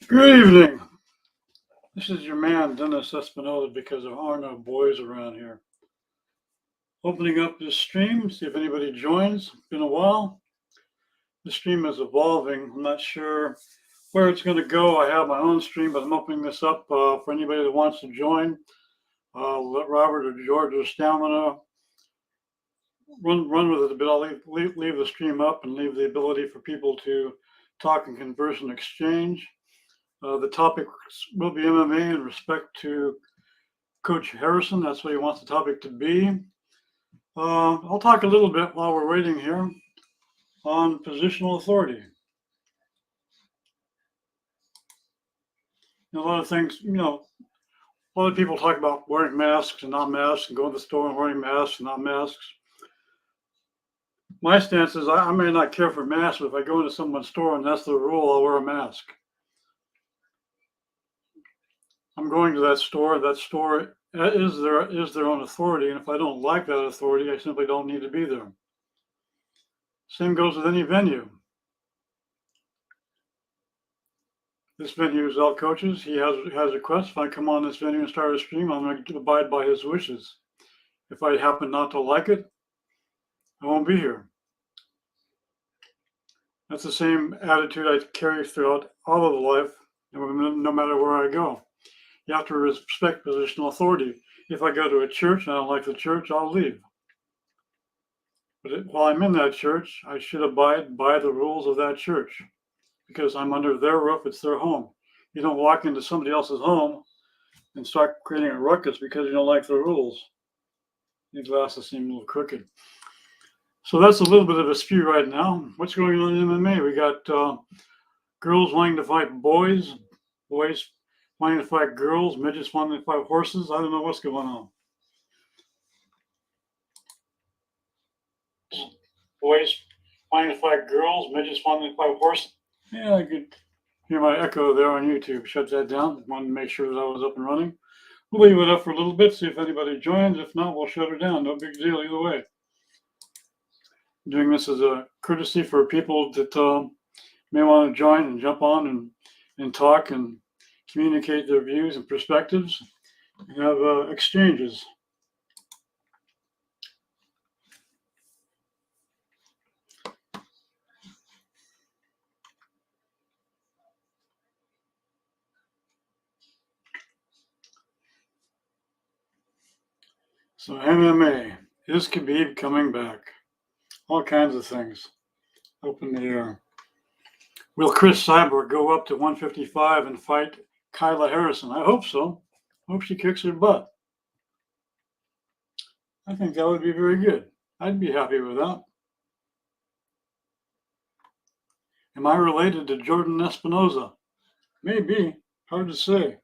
Good evening. This is your man, Dennis Espinosa, because there are no boys around here. Opening up this stream, see if anybody joins. It's been a while. The stream is evolving. I'm not sure where it's going to go. I have my own stream, but I'm opening this up for anybody that wants to join. Let Robert or George or Stamina run with it a bit. I'll leave the stream up and leave the ability for people to talk and converse and exchange. The topic will be MMA in respect to Coach Harrison. That's what he wants the topic to be. I'll talk a little bit while we're waiting here on positional authority. A lot of things, a lot of people talk about wearing masks and not masks and going to the store and wearing masks and not masks. My stance is I may not care for masks, but if I go into someone's store and that's the rule, I'll wear a mask. I'm going to that store is their own authority, and if I don't like that authority, I simply don't need to be there. Same goes with any venue. This venue is L Coaches. He has requests. If I come on this venue and start a stream, I'm going to abide by his wishes. If I happen not to like it, I won't be here. That's the same attitude I carry throughout all of life, no matter where I go. You have to respect positional authority. If I go to a church and I don't like the church, I'll leave. But while I'm in that church, I should abide by the rules of that church because I'm under their roof. It's their home. You don't walk into somebody else's home and start creating a ruckus because you don't like the rules. These glasses seem a little crooked. So that's a little bit of a spew right now. What's going on in MMA? We got girls wanting to fight boys, boys wanting to fight girls, midgets wanting to fight horses. I don't know what's going on. Boys wanting to fight girls, midgets wanting to fight horses. Yeah, I could hear my echo there on YouTube. Shut that down. Wanted to make sure that I was up and running. We'll leave it up for a little bit, see if anybody joins. If not, we'll shut her down. No big deal either way. I'm doing this as a courtesy for people that may want to join and jump on and talk and communicate their views and perspectives and have exchanges. So MMA, is Khabib coming back? All kinds of things up in the air. Will Chris Cyborg go up to 155 and fight Kyla Harrison? I hope so. Hope she kicks her butt. I think that would be very good. I'd be happy with that. Am I related to Jordan Espinosa? Maybe. Hard to say.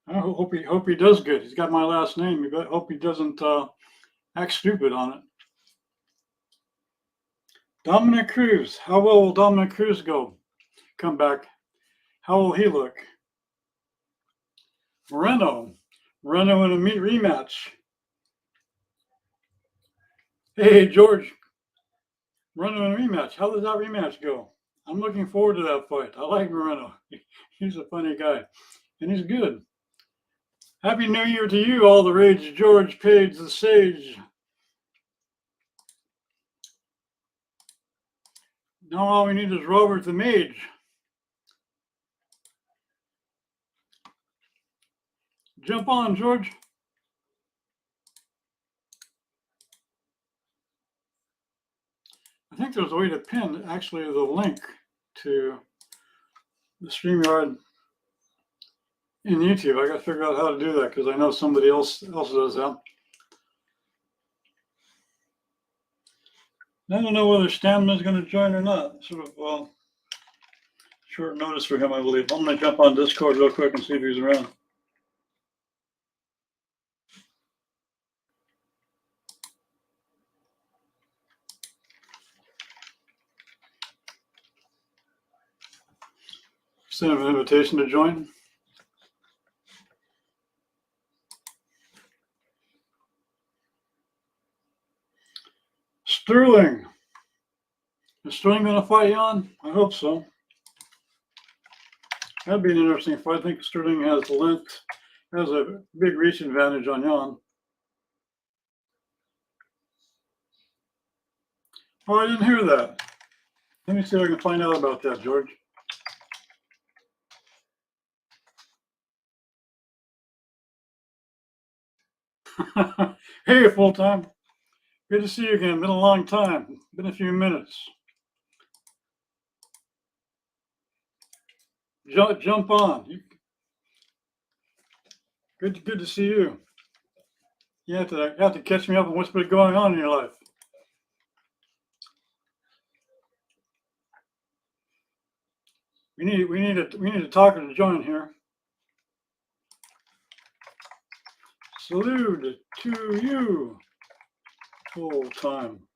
I hope he does good. He's got my last name. I hope he doesn't act stupid on it. Dominic Cruz. How well will Dominic Cruz come back? How will he look? Moreno in a rematch. Hey, George. Moreno in a rematch. How does that rematch go? I'm looking forward to that fight. I like Moreno. He's a funny guy, and he's good. Happy New Year to you, all the rage. George Page, the sage. Now all we need is Robert the mage. Jump on, George. I think there's a way to pin actually the link to the StreamYard in YouTube. I got to figure out how to do that because I know somebody else does that. I don't know whether Stamina is going to join or not. Sort of short notice for him, I believe. I'm going to jump on Discord real quick and see if he's around. Send him an invitation to join. Sterling. Is Sterling going to fight you on? I hope so. That'd be an interesting fight. I think Sterling has the length, has a big reach advantage on Jan. Oh, I didn't hear that. Let me see if I can find out about that, George. Hey, full time. Good to see you again. Been a long time. Been a few minutes. Jump on. Good to see you. You have to catch me up on what's been going on in your life. We need a talker to join here. Salute to you, full time.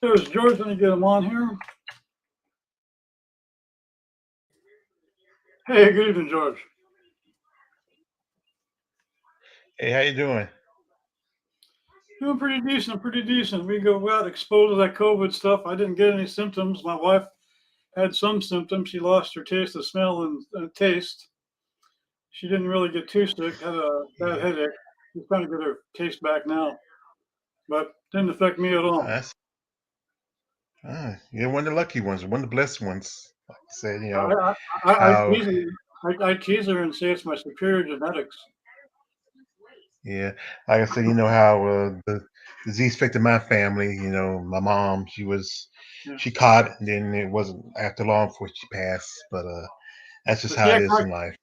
There's George. Let me get him on here. Hey, good evening, George. Hey, how you doing? Doing pretty decent. We go out exposed to that COVID stuff. I didn't get any symptoms. My wife had some symptoms. She lost her taste of smell and taste. She didn't really get too sick. Had a bad Yeah, headache. She's trying to get her taste back now, but didn't affect me at all. that's you're one of the lucky ones, one of the blessed ones. Like I said, I how tease her. I tease her and say it's my superior genetics. yeah, like I said, how the disease affected my family. My mom, Yeah. she caught it, and then it wasn't after long before she passed. But that's just But how it is in life.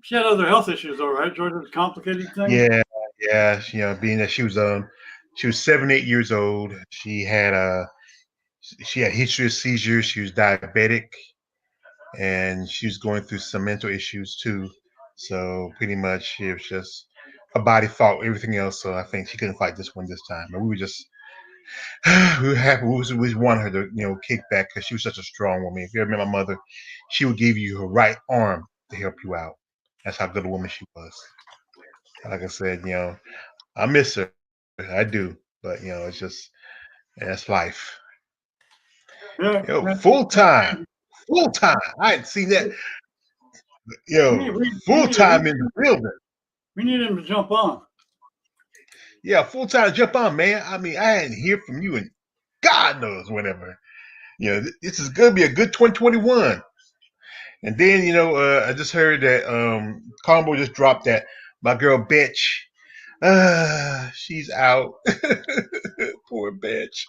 she had other health issues, though, right? Georgia's complicated things. Yeah, yeah. Being that she was 7, 8 years old. She had history of seizures. She was diabetic, and she was going through some mental issues too. So pretty much it was just her body fought everything else. So I think she couldn't fight this one this time. And we were just we were happy. We wanted her to kick back because she was such a strong woman. If you ever met my mother, she would give you her right arm to help you out. That's how good a woman she was. Like I said, I miss her. I do, but it's just that's life. Yeah, yeah. Full time, full time. I hadn't seen that. We need Full time in the building. we need him to jump on. Yeah, full time jump on, man. I mean, I hadn't heard from you in God knows whenever. This is gonna be a good 2021. And then, I just heard that Combo just dropped that my girl Bitch. She's out. Poor Bitch.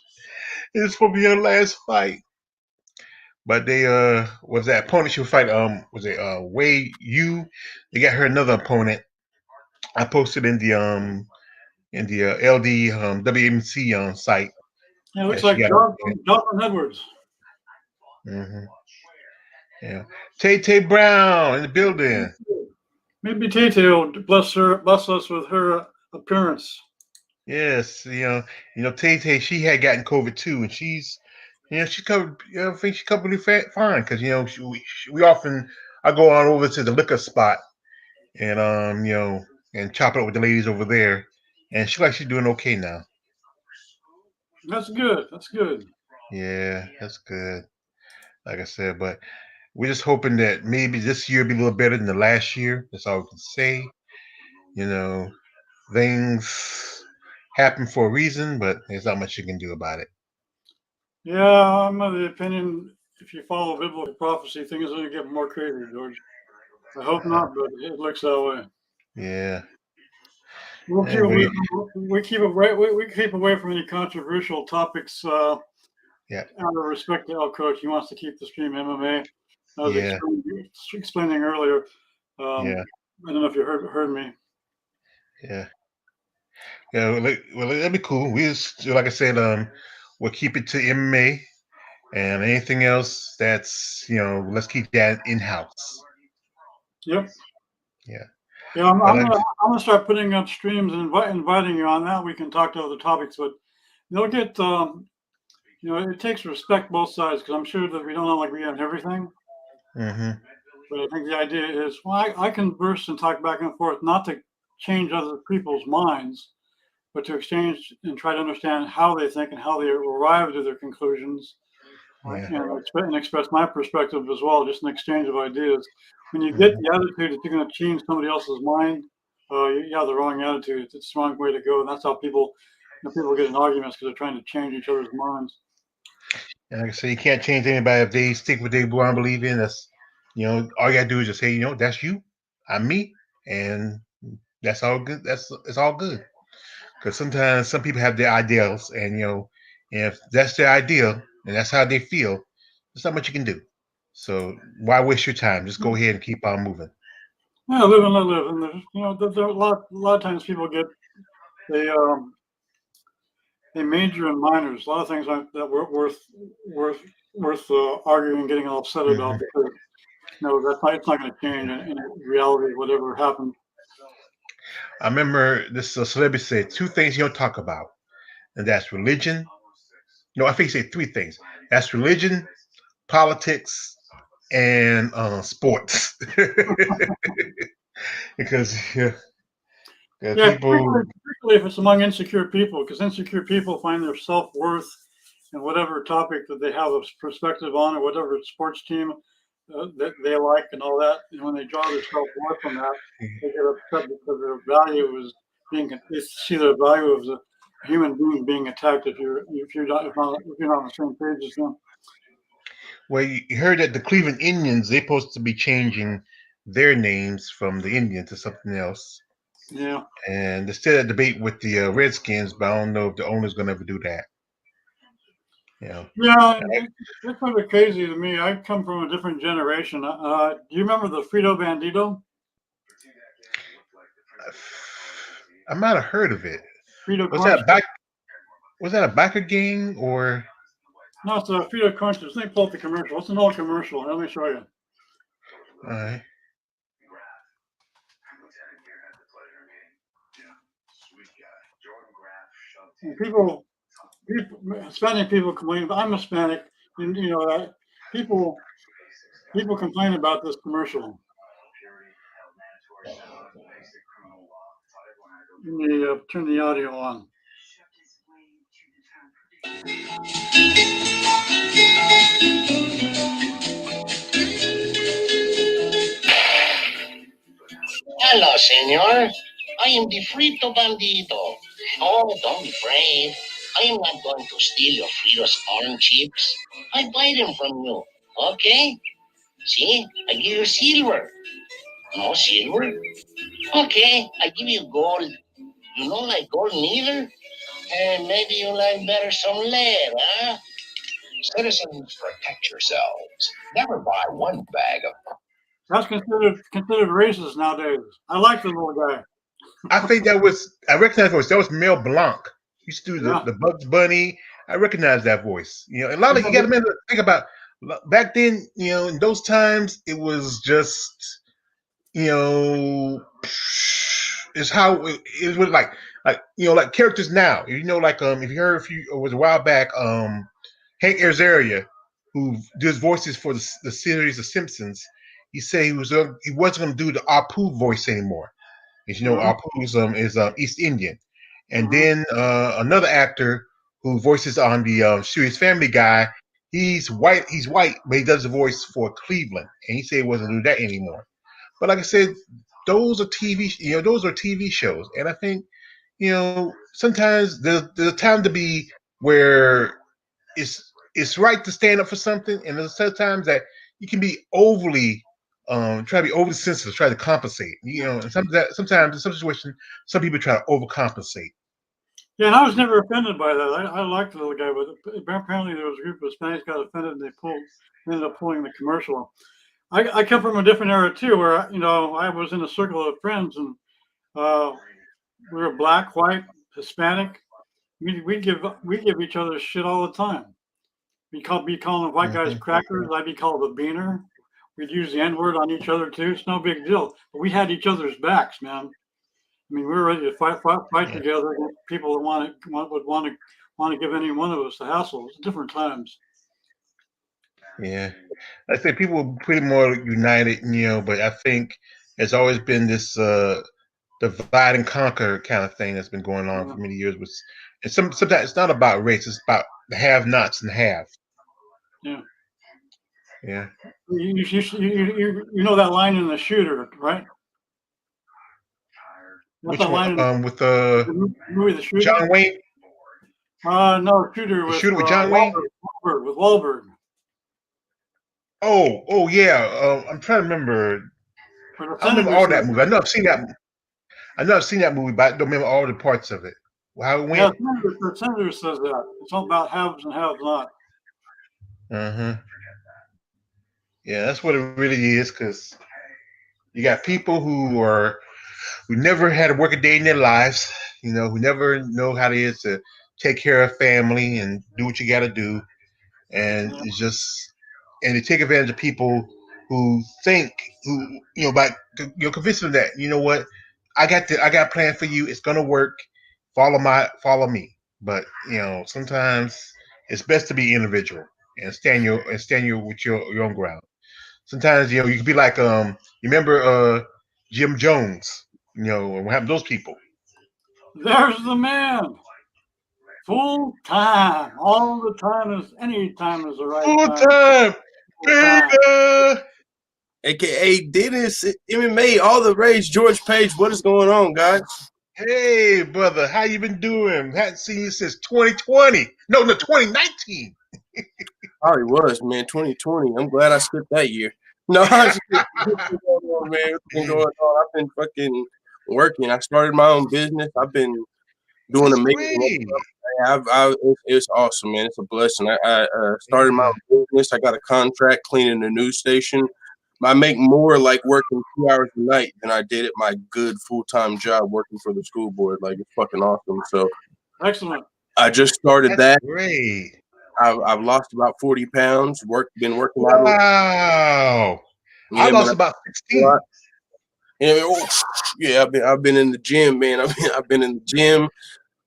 It's supposed to be her last fight. But they was that opponent she was fighting was it Wei Yu? They got her another opponent. I posted in the LD WMC site. Yeah, it looks She like got up Jocelyn Edwards. there. Yeah. Tay Tay Brown in the building. Maybe Tate will bless us with her appearance. Yes, Tay Tay, she had gotten COVID too, and she covered. I think she covered it fine because we often I go on over to the liquor spot and and chop it up with the ladies over there, and she's doing okay now. That's good. That's good. Yeah, that's good. Like I said, but we're just hoping that maybe this year will be a little better than the last year. That's all we can say. You know, things happen for a reason, but there's not much you can do about it. Yeah, I'm of the opinion if you follow biblical prophecy, things are going to get more crazy, George. I hope Uh, not, but it looks that way. yeah. We'll keep away Anyway, from, we keep away from any controversial topics yeah, out of respect to our coach. He wants to keep the stream MMA. I was yeah, explaining earlier. yeah, I don't know if you heard me. yeah, yeah. Well, that'd be cool. We just, like I said, we'll keep it to MMA and anything else that's let's keep that in house. Yep. Yeah, Yeah, I'm, but I'm gonna I'm gonna start putting up streams and inviting you on that. We can talk to other topics, but they'll get it takes respect both sides because I'm sure that we don't all agree on everything. mm-hmm. But I think the idea is, well, I converse and talk back and forth, not to change other people's minds, but to exchange and try to understand how they think and how they arrive to their conclusions, Yeah. and express my perspective as well, just an exchange of ideas. When you get Mhm. the attitude that you're going to change somebody else's mind, you have the wrong attitude. It's the wrong way to go. And that's how people get in arguments, because they're trying to change each other's minds. And like I say, you can't change anybody if they stick with what they want to believe in. That's, all you gotta do is just say, that's you, I'm me, and that's all good. It's all good. Because sometimes some people have their ideals, and if that's their ideal and that's how they feel, there's not much you can do. So why waste your time? Just go ahead and keep on moving. Yeah, live and let live. And there are a lot of times people they um, they major in minors. A lot of things that were worth arguing and getting all upset about, Mhm. because it's not going to change in reality, whatever happened. I remember this celebrity said two things you don't talk about, and that's religion. No, I think he said three things. That's religion, politics, and sports. Because Yeah, people. particularly if it's among insecure people, because insecure people find their self-worth in whatever topic that they have a perspective on, or whatever sports team that they like and all that. And when they draw their self-worth from that, they get upset because their value is they see the value of the human being being attacked if you're not on the same page as them. Well, you heard that the Cleveland Indians, they're supposed to be changing their names from the Indian to something else. Yeah. And there's still a debate with the Redskins, but I don't know if the owner's going to ever do that. Yeah, it's kind of crazy to me. I come from a different generation. Do you remember the Frito Bandito? I might have heard of it. Frito Was Crunch? that back? Was that a backer game or? No, it's a Frito Crunch. Let me pull up the commercial. It's an old commercial. Let me show you. All right. And Hispanic people complain. But I'm Hispanic, and people complain about this commercial. Let me turn the audio on. Hello, senor. I am the Frito Bandito. Oh, don't be afraid. I am not going to steal your Fritos corn chips. I buy them from you. Okay? See? I give you silver. No silver? Okay, I give you gold. You don't like gold neither? And maybe you like better some lead, huh? Citizens, protect yourselves. Never buy one bag of. That's considered racist nowadays. I like the little guy. I think I recognize voice. That was Mel Blanc. He used to do Yeah. the Bugs Bunny. I recognize that voice. A lot of you got Yeah. to think about back then. In those times, it was just you know, is how it was like characters now. If you heard it was a while back, Hank Azaria, who does voices for the series The Simpsons, he said he wasn't going to do the Apu voice anymore. As you know, Mhm. Apu is East Indian, and Mhm. then another actor who voices on the series Family Guy. He's white. He's white, but he does the voice for Cleveland, and he said he wasn't do that anymore. But like I said, those are TV. Those are TV shows, and I think sometimes there's a time to be where it's right to stand up for something, and there's sometimes that you can be overly try to be overly sensitive, try to compensate. And sometimes in some situations, some people try to overcompensate. Yeah, and I was never offended by that. I liked the little guy, but apparently there was a group of Hispanics got offended, and ended up pulling the commercial. I come from a different era too, where I was in a circle of friends, and uh, we were black, white, Hispanic. We give each other shit all the time. Be calling white guys Hmm. crackers. I'd be called a beaner. We'd use the N word on each other too. It's no big deal. But we had each other's backs, man. I mean, we were ready to fight Yeah. together against people that would want to give any one of us the hassle. It's different times. Yeah. I think people are pretty more united, but I think there's always been this divide and conquer kind of thing that's been going on Yeah. for many years. And sometimes it's not about race; it's about the have-nots and have. Yeah. Yeah. You know that line in The Shooter, right? What's Which that one? line in With the movie The Shooter? John Wayne, No, Shooter the with shooter with John Wayne. Wahlberg. Oh yeah. I'm trying to remember. Where the I don't remember senator all says, that movie. I know I've seen that. I know I've seen that movie, but I don't remember all the parts of it. How it yeah, went. the senator says that. It's all about haves and have not. Uh huh. Yeah, that's what it really is. Because you got people who never had to work a day in their lives. Who never know how it is to take care of family and do what you got to do, and Yeah. it's just and they take advantage of people who think by convincing them that what I got a plan for you. It's gonna work. Follow me. But sometimes it's best to be individual and stand with your own ground. Sometimes you can be like you remember Jim Jones. And what happened to those people? There's the man. Full time. All the time is any time is the right Full time. time, Full time. baby. AKA Dennis, MMA, all the rage. George Page, what is going on, guys? Hey, brother, how you been doing? Hadn't seen you since 2020. No, 2019. Probably was, man. 2020. I'm glad I skipped that year. No, what's been going on, man? What's been going on? I've been fucking working. I started my own business. I've been doing That's amazing. great. It's awesome, man. It's a blessing. I started my Yeah. own business. I got a contract cleaning the news station. I make more like working 2 hours a night than I did at my good full-time job working for the school board. Like, it's fucking awesome. So Excellent. I just started That's that. great. I've lost about 40 pounds. Been working out. Wow. I Yeah, man. lost about 16. Yeah, I've been in the gym, man. I've been in the gym,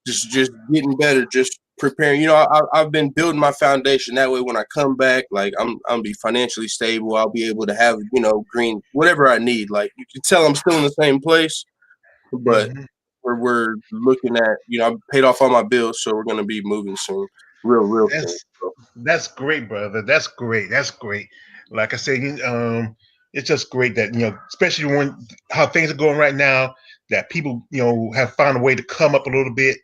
just getting better, just preparing. I've been building my foundation. That way, when I come back, like I'm be financially stable. I'll be able to have green whatever I need. Like, you can tell I'm still in the same place, but Mm-hmm. we're looking at I've paid off all my bills, so we're gonna be moving soon, real soon. So, That's great, brother. That's great. That's great. Like I said, it's just great that especially when how things are going right now, that people have found a way to come up a little bit,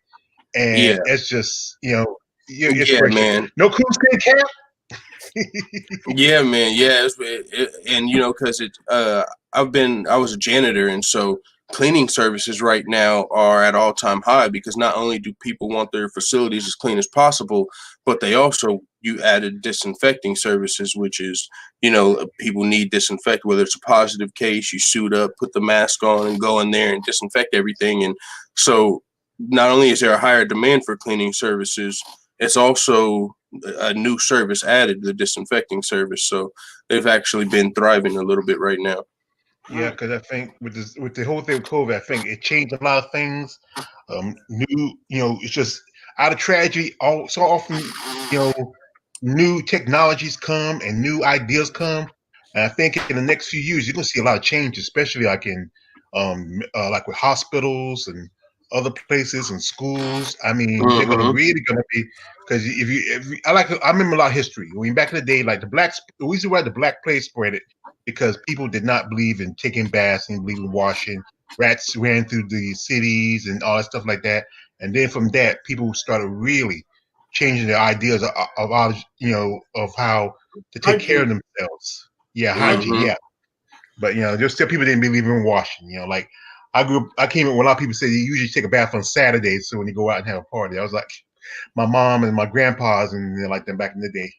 yeah, and it's just your yeah, inspiration. man. No cool skin camp. Yeah, man. Yeah, and because I was a janitor, and so cleaning services right now are at all-time high because not only do people want their facilities as clean as possible, but they also you added disinfecting services, which is people need disinfect. Whether it's a positive case, you suit up, put the mask on, and go in there and disinfect everything. And so not only is there a higher demand for cleaning services, it's also a new service added, the disinfecting service. So they've actually been thriving a little bit right now. Yeah, because I think with the whole thing with COVID, I think it changed a lot of things. New, it's just out of tragedy. All so often, new technologies come and new ideas come. And I think in the next few years, you're gonna see a lot of change, especially like with hospitals and other places and schools. I mean, they're Mm-hmm. really gonna be because I remember a lot of history. When back in the day, like the reason why the black plague spread it because people did not believe in taking baths and believe in washing. Rats ran through the cities and all that stuff like that. And then from that, people started really changing their ideas of how to take care of Hygiene. themselves. Yeah, hygiene. Mm-hmm. Yeah, but there's still people didn't believe in washing. Like I came in when a lot of people say you usually take a bath on Saturdays, so when you go out and have a party, I was like, my mom and my grandpas and like them back in the day.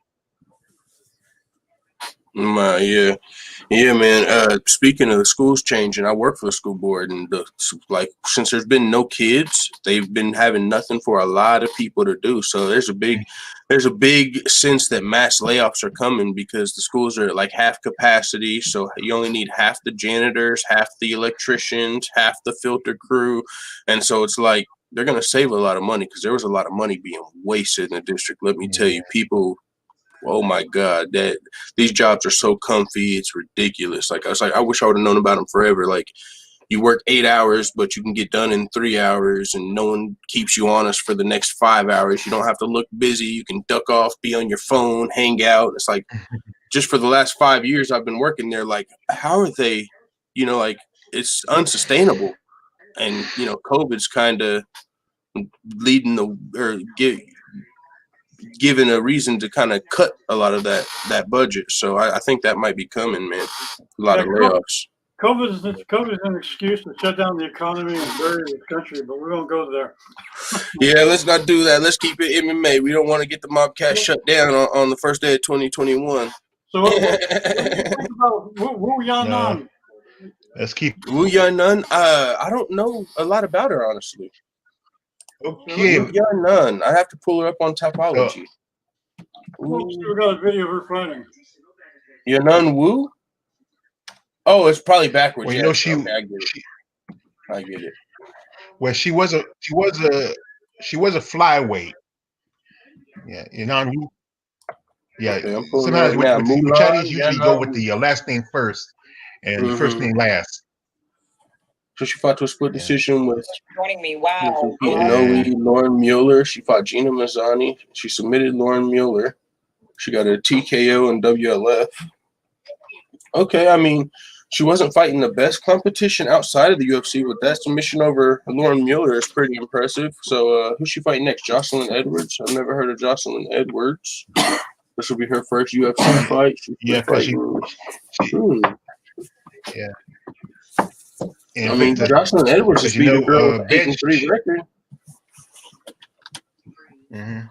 Yeah. Yeah, man. Speaking of the schools changing, I work for the school board, and since there's been no kids, they've been having nothing for a lot of people to do. So there's a big sense that mass layoffs are coming because the schools are at like half capacity. So you only need half the janitors, half the electricians, half the filter crew, and so it's like they're gonna save a lot of money because there was a lot of money being wasted in the district. Let me tell Yeah. you, people oh my God, that these jobs are so comfy, it's ridiculous. Like I was like, I wish I would have known about them forever. Like you work 8 hours, but you can get done in 3 hours, and no one keeps you honest for the next 5 hours. You don't have to look busy. You can duck off, be on your phone, hang out. It's like just for the last 5 years I've been working there. Like, how are they? Like it's unsustainable, and COVID's kind of leading given a reason to kind of cut a lot of that budget. So I think that might be coming, man. A lot of layoffs. COVID is an excuse to shut down the economy and bury the country, but we won't go there. Yeah, let's not do that. Let's keep it MMA. We don't want to get the Mobcast shut down on the first day of 2021. So what about Wu Yan'an? Let's keep Wu Yan'an. I don't know a lot about her, honestly. Okay. Wu Yan'an. I have to pull her up on Topology. We got a video of her fighting. Yan'an Wu? Oh, it's probably backwards. Well, I get it. Well, she was a flyweight. Yeah, Yan'an Wu. Yeah, okay, sometimes with Chinese usually go with the last name first and first name last. So she fought to a split decision with joining me. Wow. Lauren Mueller. She fought Gina Mazzani. She submitted Lauren Mueller. She got a TKO and WLF. Okay, I mean, she wasn't fighting the best competition outside of the UFC, but that submission over Lauren Mueller is pretty impressive. So who's she fighting next? Jocelyn Edwards? I've never heard of Jocelyn Edwards. This will be her first UFC fight. Yeah. I mean, Jocelyn Edwards is beat a girl with 8-3 record. Yeah,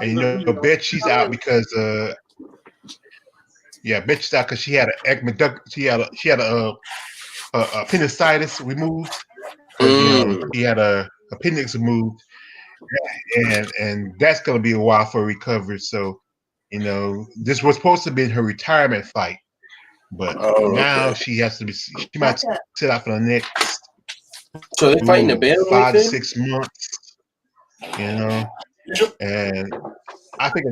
and I bet she's out because bet she's out because she had a appendicitis removed. She had a appendix removed, and that's gonna be a while for recovery. So, this was supposed to be her retirement fight, but now she has to be. She might sit out for the next. So they're fighting the bantamweight 5 to 6 months. And I think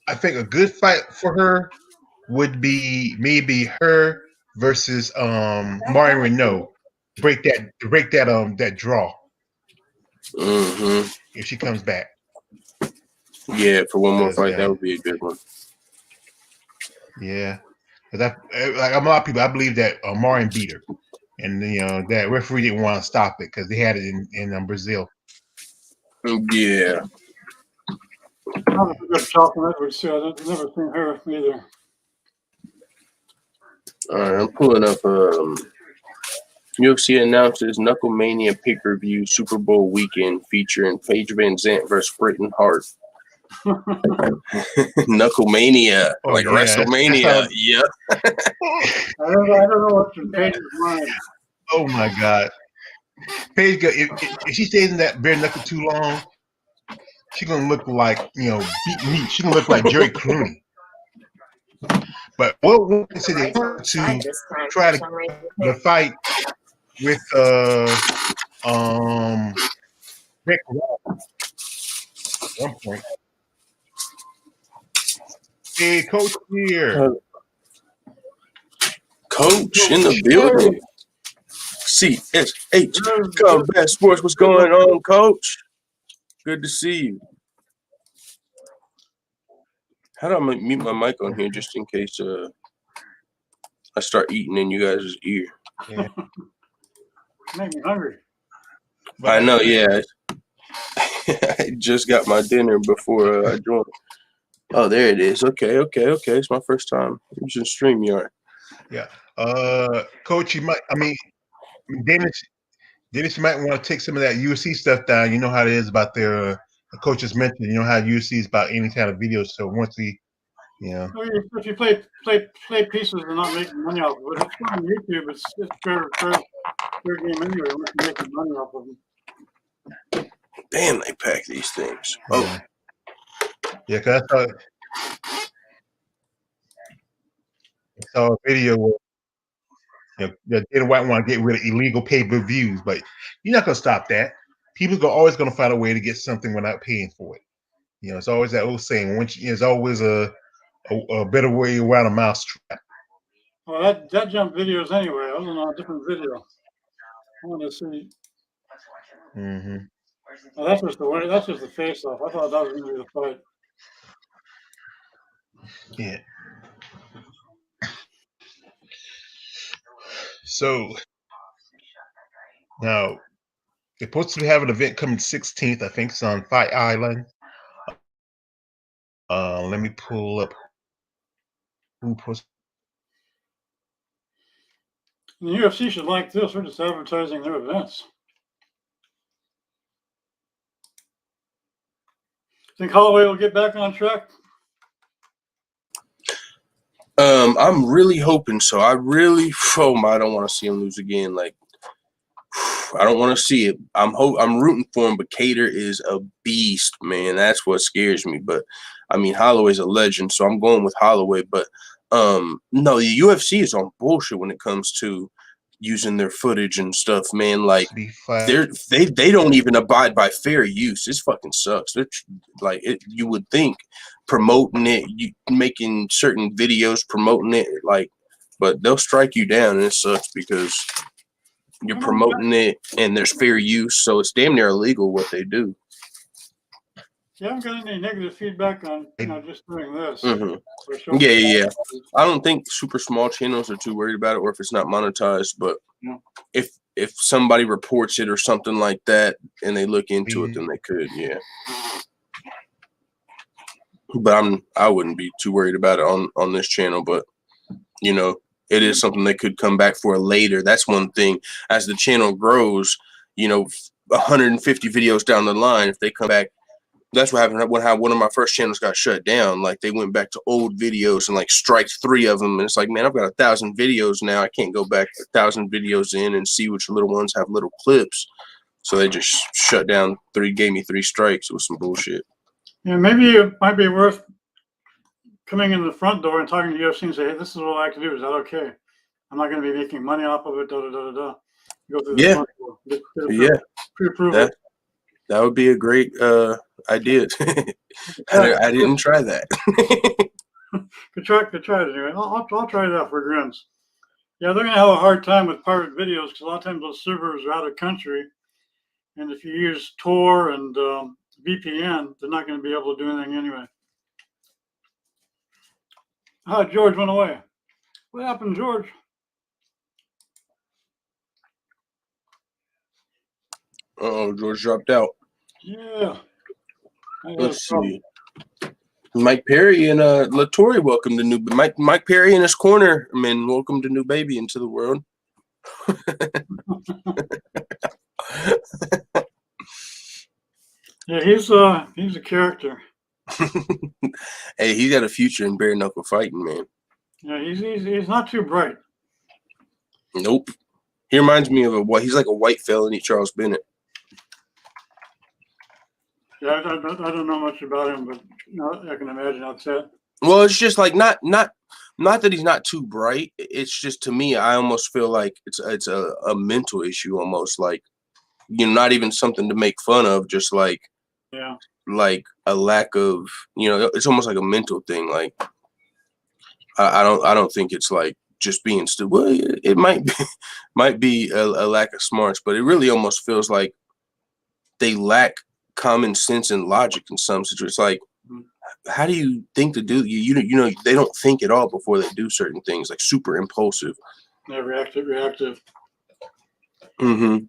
I think a good fight for her would be maybe her versus Marion Renault. Break that draw. If she comes back. Yeah, for one more fight, that would be a good one. Yeah, like a lot of people, I believe that Marion beat her, and that referee didn't want to stop it because they had it in Brazil. Yeah. I've never Jocelyn Edwards too. I've never seen her either. All right, I'm pulling up. UFC announces Knucklemania pay-per-view Super Bowl weekend featuring Paige Van Zandt versus Britton Hart. Knucklemania, WrestleMania. Yep. I don't know what's in Paige's mind. Oh my God, Paige, if she stays in that bare knuckle too long, she's gonna look like beat meat. She's gonna look like Jerry Clooney. But what we consider to try to the fight with Rick Ross at one point. Hey, Coach here. Coach in the building. CSH Combat Sports. What's going on, Coach? Good to see you. How do I mute my mic on here just in case I start eating in you guys' ear? Yeah. Make me hungry. I know, yeah. I just got my dinner before I joined. Oh, there it is. Okay. It's my first time using StreamYard. Yeah. Coach, Dennis, you might want to take some of that UFC stuff down. You know how it is about their coaches mentioned. You know how UFC is about any kind of video. So once he, if you play pieces and not making money off of it, it's on YouTube. It's fair game anyway. We're making money off of them. Damn, they pack these things. Yeah, because I saw a video where Dana White want to get rid of illegal pay-per-views, but you're not gonna stop that. people are always going to find a way to get something without paying for it. You know, it's always that old saying, there's always a better way around a mousetrap. Well, that jumped videos anyway. I was on a different video. I want to see. Mm-hmm. Oh, that's just the way. That's just the face off. I thought that was going to be the fight. Yeah. So now they're supposed to have an event coming 16th. I think it's on Fight Island. Let me pull up who posted. The UFC should like this. We're just advertising their events. Think Holloway will get back on track? I'm really hoping so. I don't want to see him lose again. Like, I don't want to see it. I'm rooting for him, but Cater is a beast, man. That's what scares me. But I mean, Holloway's a legend, so I'm going with Holloway. But no, the UFC is on bullshit when it comes to using their footage and stuff, man. Like, they don't even abide by fair use. This fucking sucks. They're like, you would think promoting it, you making certain videos promoting it, like, but they'll strike you down, and it sucks because you're promoting it and there's fair use, so it's damn near illegal what they do. You haven't got any negative feedback on just doing this. Mm-hmm. Yeah. I don't think super small channels are too worried about it, or if it's not monetized. But if somebody reports it or something like that, and they look into it, then they could. Yeah. But I wouldn't be too worried about it on this channel. But you know, it is something they could come back for later. That's one thing. As the channel grows, you know, 150 videos down the line, if they come back. That's what happened when one of my first channels got shut down. Like, they went back to old videos and like striked 3 of them. And it's like, man, I've got 1,000 videos now. I can't go back 1,000 videos in and see which little ones have little clips. So they just shut down 3, gave me 3 strikes. It was some bullshit. Yeah, maybe it might be worth coming in the front door and talking to UFC and say, hey, this is what I like to do. Is that okay? I'm not going to be making money off of it. Go through the front door. Get pre-approval. That would be a great idea. I didn't try that. Could try it anyway. I'll try it out for grins. Yeah, they're going to have a hard time with pirate videos because a lot of times those servers are out of country. And if you use Tor and VPN, they're not going to be able to do anything anyway. George went away. What happened, George? Uh-oh, George dropped out. Yeah. Let's see. Mike Perry and Latore welcome to new Mike Perry in his corner. I mean, welcome to new baby into the world. Yeah, he's a character. Hey, he's got a future in bare knuckle fighting, man. Yeah, he's not too bright. Nope. He reminds me of he's like a white felony Charles Bennett. Yeah, I don't know much about him, but I can imagine that's it. Well, it's just like not that he's not too bright. It's just, to me, I almost feel like it's a mental issue almost, like, you know, not even something to make fun of, just like like a lack of, you know, it's almost like a mental thing. Like, I don't think it's like just being stupid. Well, it might be a lack of smarts, but it really almost feels like they lack common sense and logic in some situations. Like, how do you think to do? You know, they don't think at all before they do certain things. Like, super impulsive. Yeah, reactive. Mm-hmm.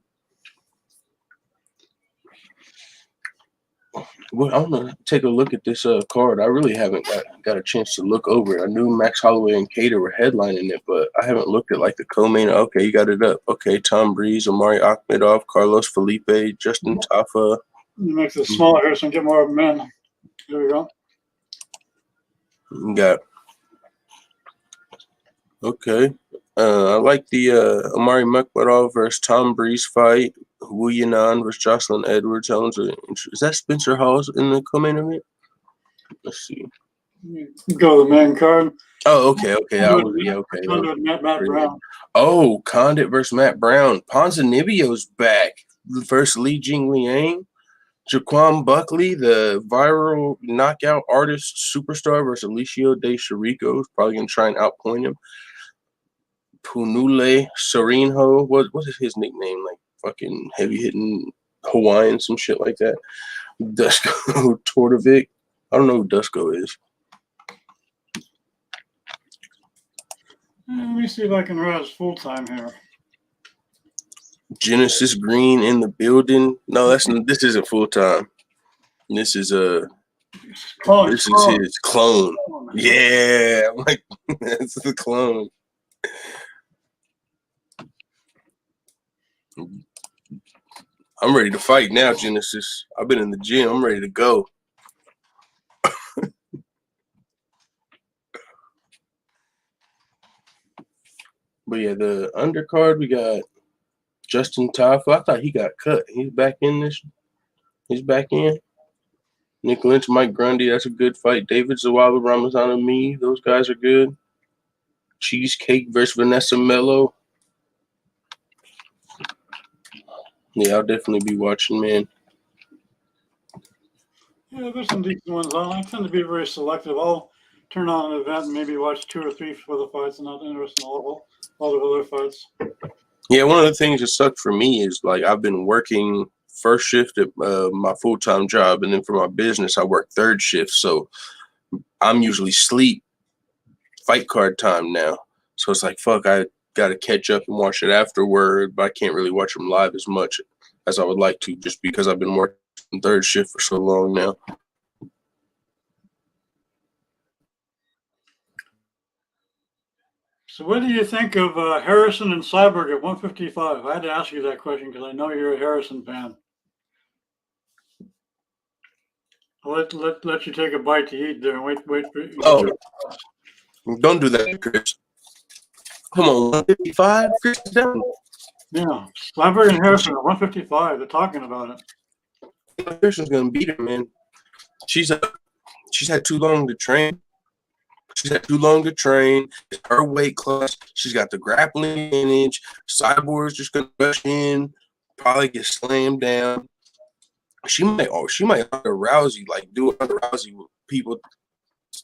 Well, I'm gonna take a look at this card. I really haven't got a chance to look over it. I knew Max Holloway and Cater were headlining it, but I haven't looked at like the co-main. Okay, you got it up. Okay, Tom Breeze, Omari Akhmedov, Carlos Felipe, Justin Tafa. You make it smaller here so you get more of them in. There we go. You got. Okay. I like the Omari Akhmedov versus Tom Breeze fight. Wu Yanan versus Jocelyn Edwards. Is that Spencer Hall's in the co-main event? Let's see. Go to the main card. Oh, okay. Matt Brown. Oh, Condit versus Matt Brown. Ponzinibbio's back. versus Li Jing Liang. Jaquan Buckley, the viral knockout artist superstar, versus Alicio De Chirico. Probably going to try and outpoint him. Punule Serenho. What is his nickname? Like fucking heavy-hitting Hawaiian, some shit like that. Dusko Tordovic. I don't know who Dusko is. Let me see if I can write his full time here. Genesis Green in the building. No, this isn't full time. This is his clone. Yeah, I'm like that's the clone. I'm ready to fight now, Genesis. I've been in the gym. I'm ready to go. But yeah, the undercard, we got Justin Tafa. I thought he got cut. He's back in this. He's back in. Nick Lynch, Mike Grundy, that's a good fight. David Zawala, Ramazan Me, those guys are good. Cheesecake versus Vanessa Mello. Yeah, I'll definitely be watching, man. Yeah, there's some decent ones on. I tend to be very selective. I'll turn on an event and maybe watch 2 or 3 for the fights and not interested in all the other fights. Yeah, one of the things that sucked for me is like I've been working first shift at my full-time job, and then for my business, I work third shift. So I'm usually sleep fight card time now. So it's like, fuck, I got to catch up and watch it afterward, but I can't really watch them live as much as I would like to just because I've been working third shift for so long now. So what do you think of Harrison and Cyborg at 155? I had to ask you that question because I know you're a Harrison fan. I'll let you take a bite to eat there and wait. Oh, don't do that, Chris. Come on, 155? Chris is down. Yeah, Cyborg and Harrison at 155. They're talking about it. Harrison's going to beat her, man. She's had too long to train. She's had too long to train. It's her weight class. She's got the grappling advantage. Cyborg's just gonna rush in, probably get slammed down. She might Ronda Rousey, like do Ronda Rousey with people.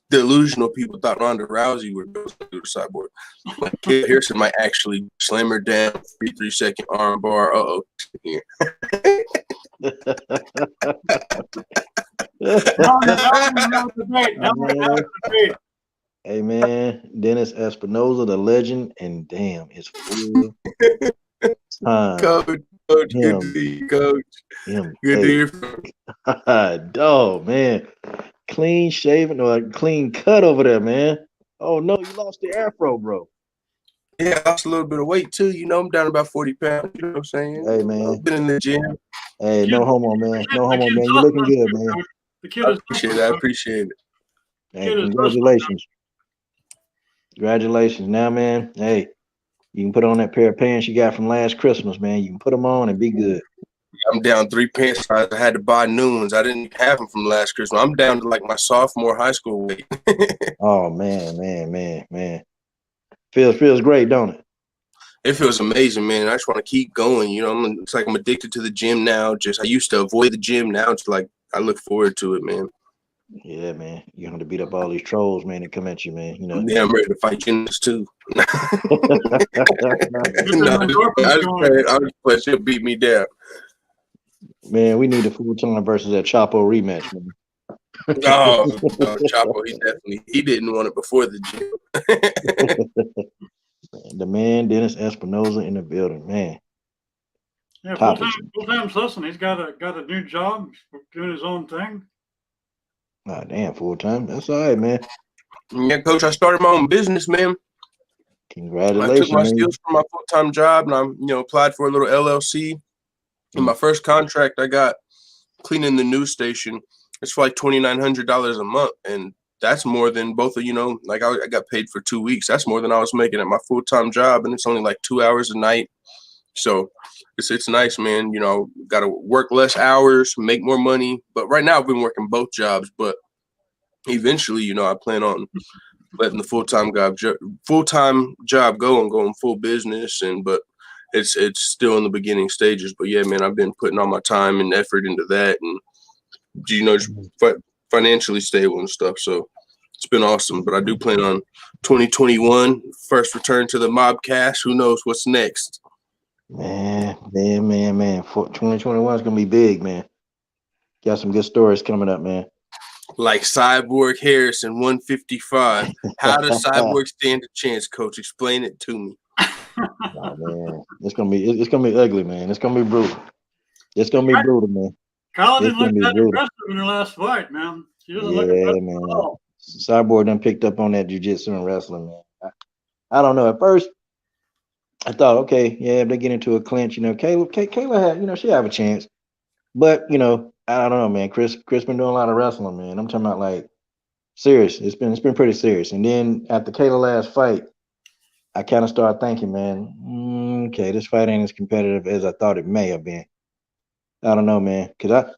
Delusional people thought Ronda Rousey would do to Cyborg. Like Harrison might actually slam her down, 3-second arm bar. Here. Hey man, Dennis Espinoza, the legend, and damn, it's full time. Coach, good to see you, Coach. Good to hear from you. Dog, man. Clean shaven or clean cut over there, man. Oh no, you lost the afro, bro. Yeah, I lost a little bit of weight too. You know, I'm down about 40 pounds. You know what I'm saying? Hey man, I've been in the gym. Hey, no homo, man. No homo, man. You're looking good, man. The kid is I appreciate it. Hey, congratulations. Congratulations. Now, man, hey, you can put on that pair of pants you got from last Christmas, man. You can put them on and be good. I'm down 3 pants size. I had to buy new ones. I didn't have them from last Christmas. I'm down to like my sophomore high school weight. Oh, man. Feels great, don't it? It feels amazing, man. I just want to keep going. You know, it's like I'm addicted to the gym now. Just I used to avoid the gym. Now it's like I look forward to it, man. Yeah, man. You're going to beat up all these trolls, man, that come at you, man. You know. Yeah, I'm ready to fight Genesis too. I just play. She'll beat me down. Man, we need a full-time versus that Chapo rematch, man. Oh, Chapo, he didn't want it before the gym. The man, Dennis Espinoza, in the building, man. Yeah, full-time hustling. He's got a new job, doing his own thing. Oh, damn, full-time. That's all right, man. Yeah, Coach, I started my own business, man. Congratulations. I took my skills from my full-time job, and I applied for a little LLC. And my first contract I got cleaning the news station. It's for like $2,900 a month, and that's more than both of like I got paid for 2 weeks. That's more than I was making at my full-time job, and it's only like 2 hours a night. So it's nice, man. Got to work less hours, make more money. But right now I've been working both jobs, but eventually, I plan on letting the full-time job go and going full business. But it's still in the beginning stages. But yeah, man, I've been putting all my time and effort into that, and just financially stable and stuff. So it's been awesome. But I do plan on 2021 first return to the Mobcast. Who knows what's next? Man. 2021 is gonna be big, man. Got some good stories coming up, man. Like Cyborg Harrison, 155. How does Cyborg stand a chance, Coach? Explain it to me. Oh, man, it's gonna be ugly, man. It's gonna be brutal. It's gonna be brutal, man. Kyle didn't look that impressive in her last fight, man. She doesn't look impressive man. at all. Cyborg done picked up on that jiu-jitsu and wrestling, man. I don't know. At first, I thought, okay, yeah, if they get into a clinch, Kayla had, she have a chance. But, I don't know, man. Chris been doing a lot of wrestling, man. I'm talking about like serious. It's been pretty serious. And then after Kayla last fight, I kind of started thinking, man, okay, this fight ain't as competitive as I thought it may have been. I don't know, man, because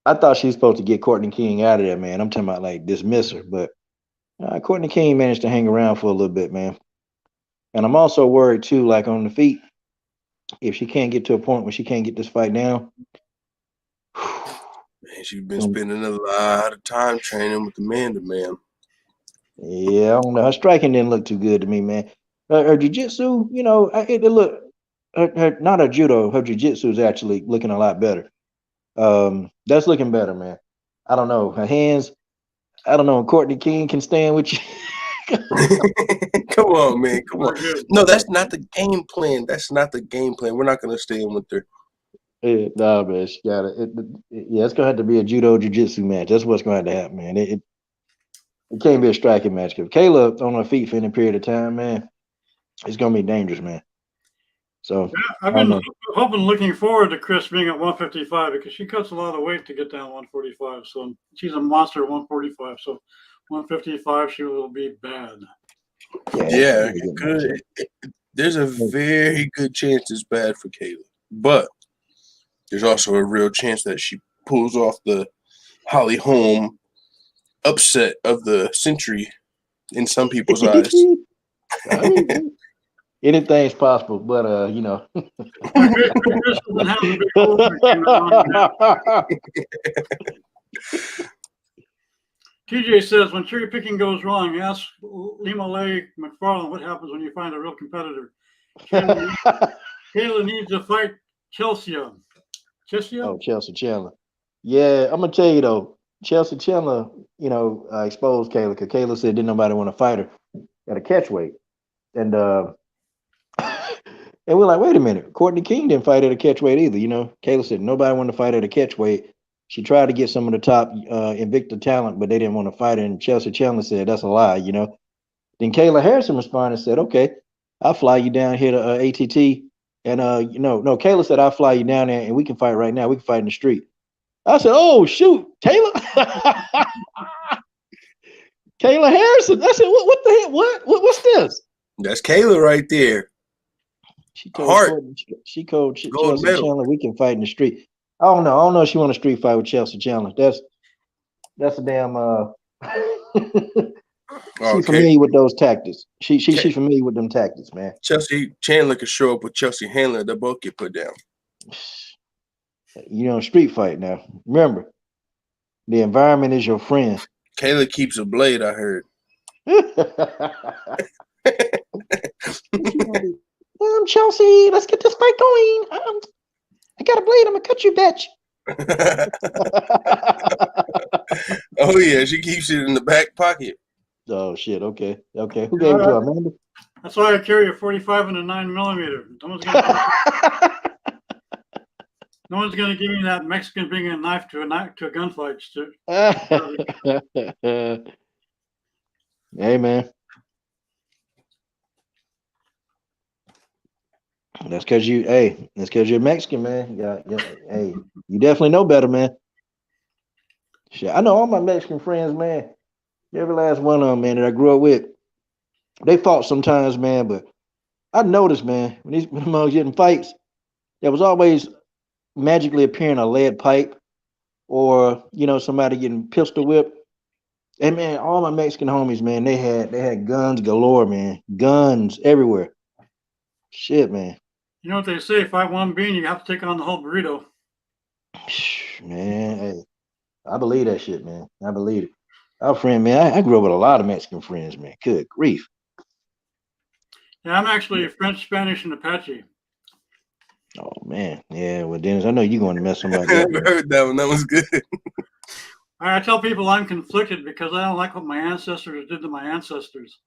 I thought she was supposed to get Courtney King out of there, man. I'm talking about like dismiss her, but Courtney King managed to hang around for a little bit, man. And I'm also worried too, like on the feet, if she can't get to a point where she can't get this fight down. Man, she's been spending a lot of time training with Amanda, man. Yeah, I don't know. Her striking didn't look too good to me, man. Her jiu-jitsu, it looked not her judo, her jiu-jitsu is actually looking a lot better. That's looking better, man. I don't know. Her hands, I don't know. Courtney King can stand with you. Come on, man. Come on. No, that's not the game plan. That's not the game plan. We're not going to stay in with her. Nah, man. She got it. It's going to have to be a judo jiu-jitsu match. That's what's going to have to happen, man. It can't be a striking match. Because Kayla on her feet for any period of time, man, it's going to be dangerous, man. So yeah, I've been looking forward to Chris being at 155 because she cuts a lot of weight to get down 145. So she's a monster at 145. So 155, she will be bad. Yeah, good. There's a very good chance it's bad for Kayla, but there's also a real chance that she pulls off the Holly Holm upset of the century in some people's eyes. I mean, anything's possible, but TJ says, when cherry picking goes wrong, ask Lima Lay McFarland what happens when you find a real competitor. Kayla needs to fight Chelsea. Oh, Chelsea Chandler. Yeah, I'm gonna tell you though, Chelsea Chandler, exposed Kayla because Kayla said didn't nobody want to fight her at a catch weight, and and we're like, wait a minute, Courtney King didn't fight at a catch weight either. Kayla said nobody wanted to fight at a catch weight. She tried to get some of the top Invicta talent, but they didn't want to fight her. And Chelsea Chandler said that's a lie. Then Kayla Harrison responded and said, okay, I'll fly you down here to ATT. And no, Kayla said I'll fly you down there and we can fight right now. We can fight in the street. I said, oh shoot, Kayla. Kayla Harrison. I said, what the heck? What's this? That's Kayla right there. She told Chelsea Chandler we can fight in the street. I don't know if she want a street fight with Chelsea Chandler. That's a damn she's familiar with those tactics. She's familiar with them tactics, man. Chelsea Chandler could show up with Chelsea Handler. They both get put down. Street fight now. Remember, the environment is your friend. Kayla keeps a blade, I heard. Chelsea, let's get this fight going. I got a blade. I'm gonna cut you, bitch. Oh yeah, she keeps it in the back pocket. Oh shit. Okay. Who gave it to her, Amanda? That's why I carry a 45 and a 9mm. No one's gonna give me that Mexican bringing a knife to a gunfight. Hey man. That's because you're Mexican, man. Yeah. Hey, you definitely know better, man. Shit, I know all my Mexican friends, man. Every last one of them, man, that I grew up with. They fought sometimes, man, but I noticed, man, when them was getting fights, there was always magically appearing a lead pipe or, somebody getting pistol whipped. And man, all my Mexican homies, man, they had guns galore, man. Guns everywhere. Shit, man. You know what they say? Fight one bean, you have to take on the whole burrito. Man, hey, I believe that shit, man. I believe it. Our friend, man, I grew up with a lot of Mexican friends, man. Good grief. Yeah, I'm actually French, Spanish, and Apache. Oh man, yeah. Well, Dennis, I know you're going to mess somebody I up. Man. heard that one. That was good. I tell people I'm conflicted because I don't like what my ancestors did to my ancestors.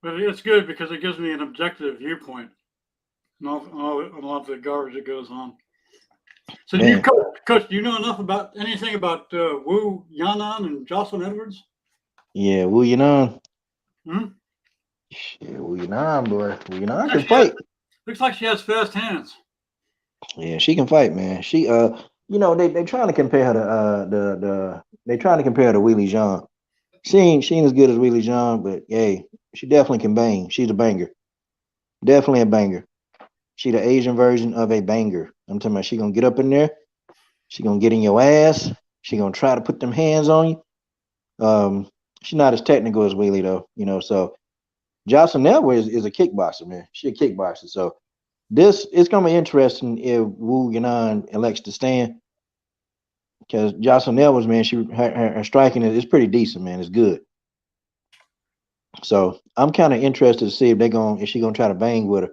But it's good because it gives me an objective viewpoint and a lot of the garbage that goes on. So, do you, Coach, do you know enough about anything about Wu Yanan and Jocelyn Edwards? Yeah, Wu Yanan. Hmm? Shit, Wu Yanan, boy. Wu Yanan can fight. Looks like she has fast hands. Yeah, she can fight, man. She you know, they trying to compare her to they trying to compare her to Willie Jean. She ain't as good as Willie Jean, but hey, she definitely can bang. She's a banger. Definitely a banger. She the Asian version of a banger. I'm talking about she gonna get up in there, she gonna get in your ass, she gonna try to put them hands on you. She's not as technical as Willie though, you know. So Jocelyn Edwards is a kickboxer, man. She a kickboxer. So this it's gonna be interesting if Wu Yanan elects to stand. Because Jocelyn Edwards, man, her striking is pretty decent, man. It's good. So I'm kind of interested to see if she gonna try to bang with her.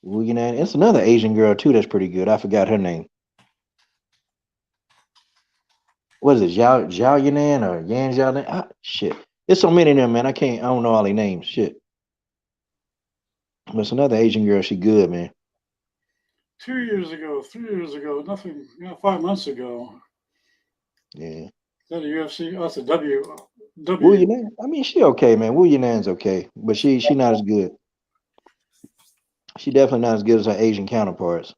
Wu Yanan. It's another Asian girl too that's pretty good. I forgot her name. What is it? Zhao Yanan or Yan Zhao? Shit. It's so many of them, man. I don't know all their names. Shit. But it's another Asian girl. She good, man. 2 years ago, 3 years ago, nothing. 5 months ago. Yeah. Is that a UFC? Oh, that's a W. Wu Yanan. I mean, she okay, man. Wu Yanan's okay, but she not as good. She definitely not as good as her Asian counterparts.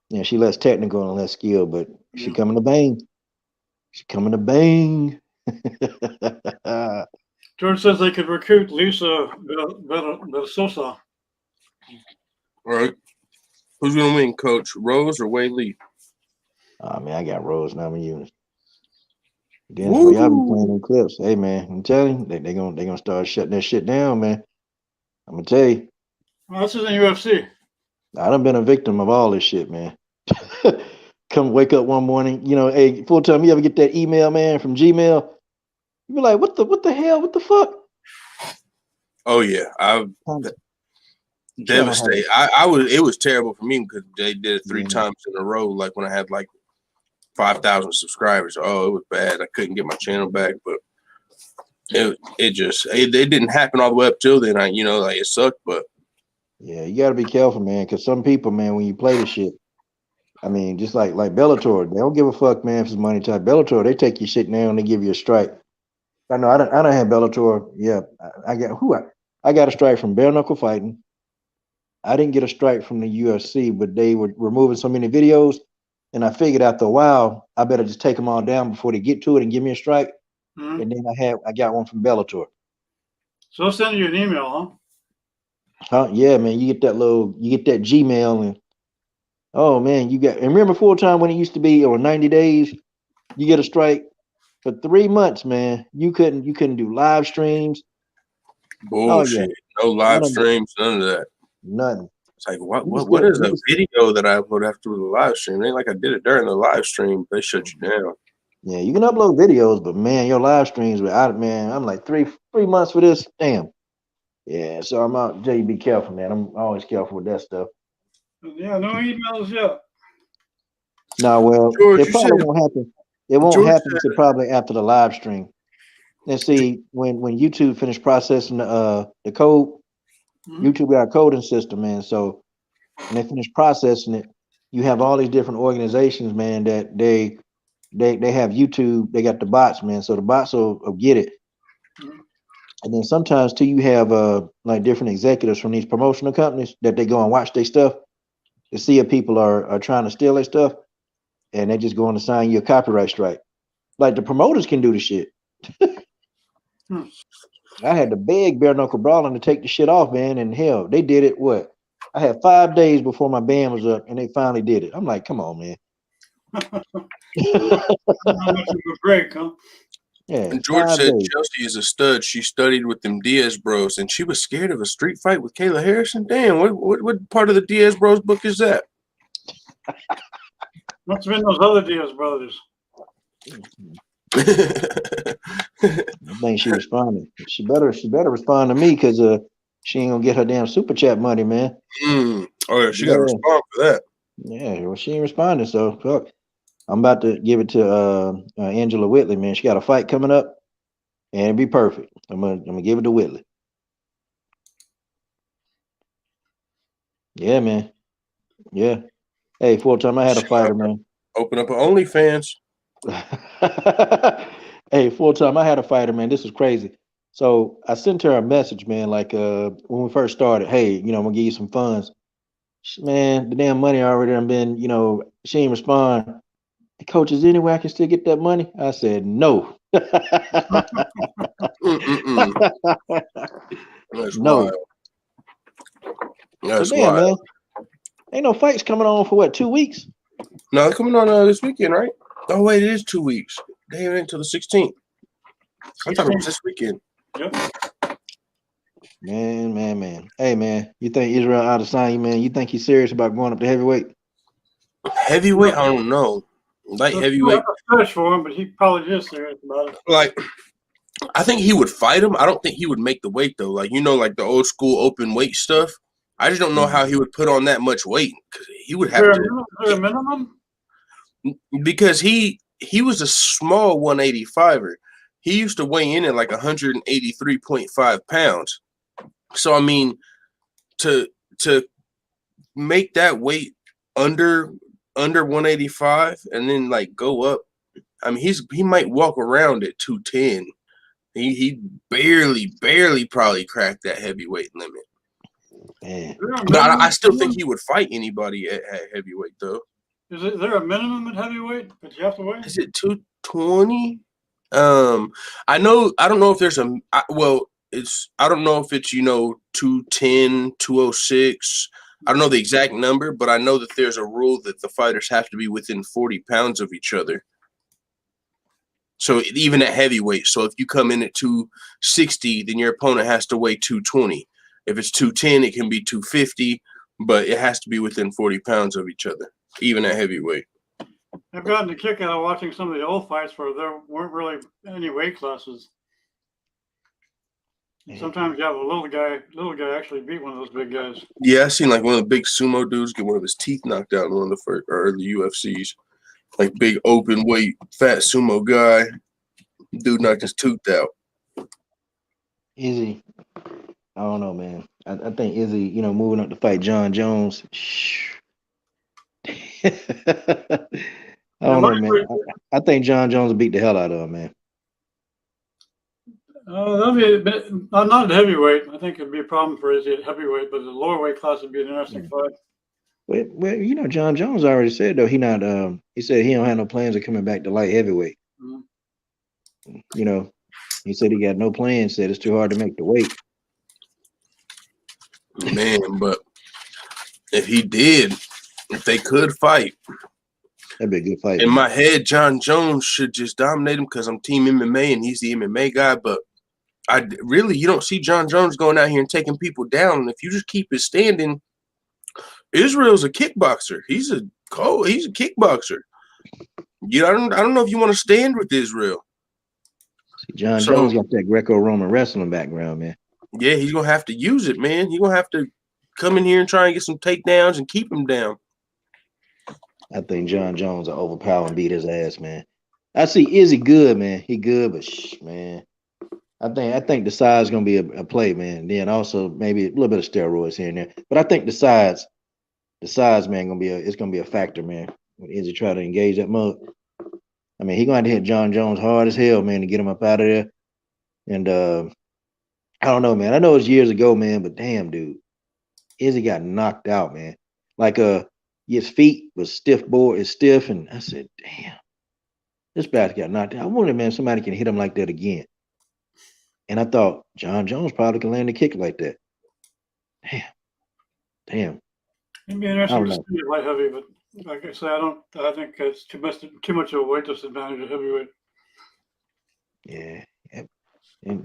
Yeah, she less technical and less skilled, but she coming to bang. She coming to bang. George says they could recruit Lisa Sosa. All right. Who's going to win, Coach? Rose or Wei Lee? Oh, man, I got Rose now. I'm using Dennis, when y'all be playing them clips, hey, man, I'm telling you, they gonna start shutting that shit down, man. I'm going to tell you. Well, this is in UFC. I done been a victim of all this shit, man. Come wake up one morning, you know, hey, full time, you ever get that email, man, from Gmail? You be like, what the hell? What the fuck? Oh yeah, I'm devastated. It was terrible for me because they did it 3 times in a row. Like when I had like 5,000 subscribers. Oh, it was bad. I couldn't get my channel back, but it didn't happen all the way up till then. It sucked, but yeah, you gotta be careful, man, because some people, man, when you play the shit, I mean, just like Bellator, they don't give a fuck, man, if it's money type. Bellator, they take your shit down and they give you a strike. I know I don't have Bellator. Yeah, I got a strike from bare knuckle fighting. I didn't get a strike from the UFC, but they were removing so many videos, and I figured after a while, I better just take them all down before they get to it and give me a strike. Mm-hmm. And then I got one from Bellator. So I'll send you an email, huh? Huh? Yeah, man. You get that Gmail, and oh man, and remember full time when it used to be, or 90 days, you get a strike for 3 months, man. You couldn't do live streams. Bullshit. Oh, yeah. No live streams, none of that. Nothing. It's like what is a video that I upload after the live stream? It ain't like I did it during the live stream. They shut you down. Yeah, you can upload videos, but man, your live streams I'm like 3 months for this. Damn. Yeah, so I'm out. Jay, be careful, man. I'm always careful with that stuff. Yeah, no emails yet. No, well, George, it probably won't happen. It won't happen until probably after the live stream. And see, when YouTube finished processing the code, YouTube got a coding system, man. So when they finish processing it, you have all these different organizations, man, that they have YouTube. They got the bots, man. So the bots will get it. And then sometimes too, you have like different executives from these promotional companies that they go and watch their stuff to see if people are trying to steal their stuff, and they just going to sign you a copyright strike. Like the promoters can do the shit. I had to beg bare knuckle brawling to take the shit off, man, and hell, they did it. What? I had 5 days before my ban was up, and they finally did it. I'm like, come on, man. How much of a break, huh? Yeah, And George 5 said days. Chelsea is a stud. She studied with them Diaz bros, and she was scared of a street fight with Kayla Harrison. Damn, what part of the Diaz bros book is that? Must have been those other Diaz brothers. I think she responded. She better respond to me because she ain't gonna get her damn super chat money, man. Oh yeah, she got to respond for that. Yeah, well, she ain't responding, so fuck. I'm about to give it to Angela Whitley, man. She got a fight coming up, and it'd be perfect. I'm gonna give it to Whitley. Yeah, man. Yeah. Hey, full time I had a fighter, man. Open up an OnlyFans. Hey, full time I had a fighter, man. This was crazy. So I sent her a message, man, like when we first started, hey, I'm gonna give you some funds. Man, the damn money already done been, she ain't respond. Hey, coach, is there any way I can still get that money? I said no. That's No. wild. That's So damn, wild. man. Ain't no fights coming on for what, 2 weeks? No, they're coming on this weekend, right? Oh wait, it is 2 weeks. They ain't until the 16th. I thought it was this weekend. Yep. Man. Hey, man, you think Israel Adesanya, man? You think he's serious about going up to heavyweight? Heavyweight, I don't know. Light heavyweight. I search for him, but he probably is serious about it. Like, I think he would fight him. I don't think he would make the weight though. Like like the old school open weight stuff. I just don't know how he would put on that much weight because he would have to. Is there a minimum? Because he was a small 185er. He used to weigh in at like 183.5 pounds. So I mean, to make that weight under 185 and then like go up, I mean he might walk around at 210. He barely probably cracked that heavyweight limit. Man. But I still think he would fight anybody at heavyweight though. Is there a minimum at heavyweight that you have to weigh? Is it 220? I don't know if there's I don't know if it's 210, 206. I don't know the exact number, but I know that there's a rule that the fighters have to be within 40 pounds of each other. So even at heavyweight, so if you come in at 260, then your opponent has to weigh 220. If it's 210, it can be 250, but it has to be within 40 pounds of each other, even at heavyweight. I've gotten a kick out of watching some of the old fights where there weren't really any weight classes. Sometimes you have a little guy actually beat one of those big guys. Yeah, I seen like one of the big sumo dudes get one of his teeth knocked out in one of the first or the UFCs. Like big open weight fat sumo guy. Dude knocked his tooth out. Izzy, I don't know, man. I think Izzy, moving up to fight John Jones. I don't know, man. I think John Jones will beat the hell out of him, man. That'll be not at heavyweight. I think it'd be a problem for Izzy at heavyweight, but the lower weight class would be an interesting fight. Well, John Jones already said though he said he don't have no plans of coming back to light heavyweight. Mm-hmm. He said he got no plans. Said it's too hard to make the weight. Man, but if they could fight, that'd be a good fight. In my head, John Jones should just dominate him because I'm Team MMA and he's the MMA guy. But you don't see John Jones going out here and taking people down. And if you just keep it standing, Israel's a kickboxer. He's a kickboxer. I don't know if you want to stand with Israel. See, John Jones got that Greco-Roman wrestling background, man. Yeah, he's gonna have to use it, man. He's gonna have to come in here and try and get some takedowns and keep him down. I think John Jones will overpower and beat his ass, man. I see Izzy good, man. He good, but man, I think the size is gonna be a play, man. And then also maybe a little bit of steroids here and there. But I think the size, man, it's gonna be a factor, man. When Izzy try to engage that mug. I mean, he gonna have to hit John Jones hard as hell, man, to get him up out of there. And I don't know, man. I know it's years ago, man, but damn, dude, Izzy got knocked out, man. Like his feet was stiff, and I said, damn, this bastard got knocked out. I wonder, man, somebody can hit him like that again. And I thought John Jones probably can land a kick like that. Damn. It'd be interesting to see it light heavy, but like I said, I think it's too much of a weight disadvantage at heavyweight. Yeah. And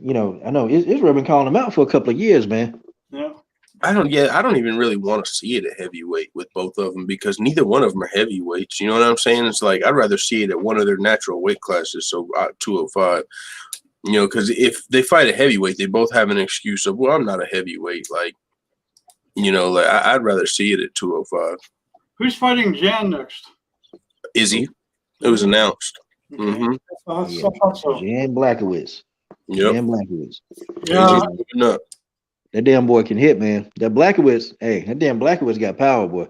you know, I know Israel been calling him out for a couple of years, man. Yeah. I don't even really want to see it at heavyweight with both of them because neither one of them are heavyweights. You know what I'm saying? It's like I'd rather see it at one of their natural weight classes, so 205. You know, because if they fight a heavyweight, they both have an excuse of, well, I'm not a heavyweight. Like, you know, like I'd rather see it at 205. Who's fighting Jan next? Izzy, it was announced. Okay. Mm-hmm. Yeah. So. Jan Blachowicz. Yep. Jan Blachowicz. Yeah. That damn boy can hit, man. That Blachowicz, hey, that damn Blachowicz got power, boy.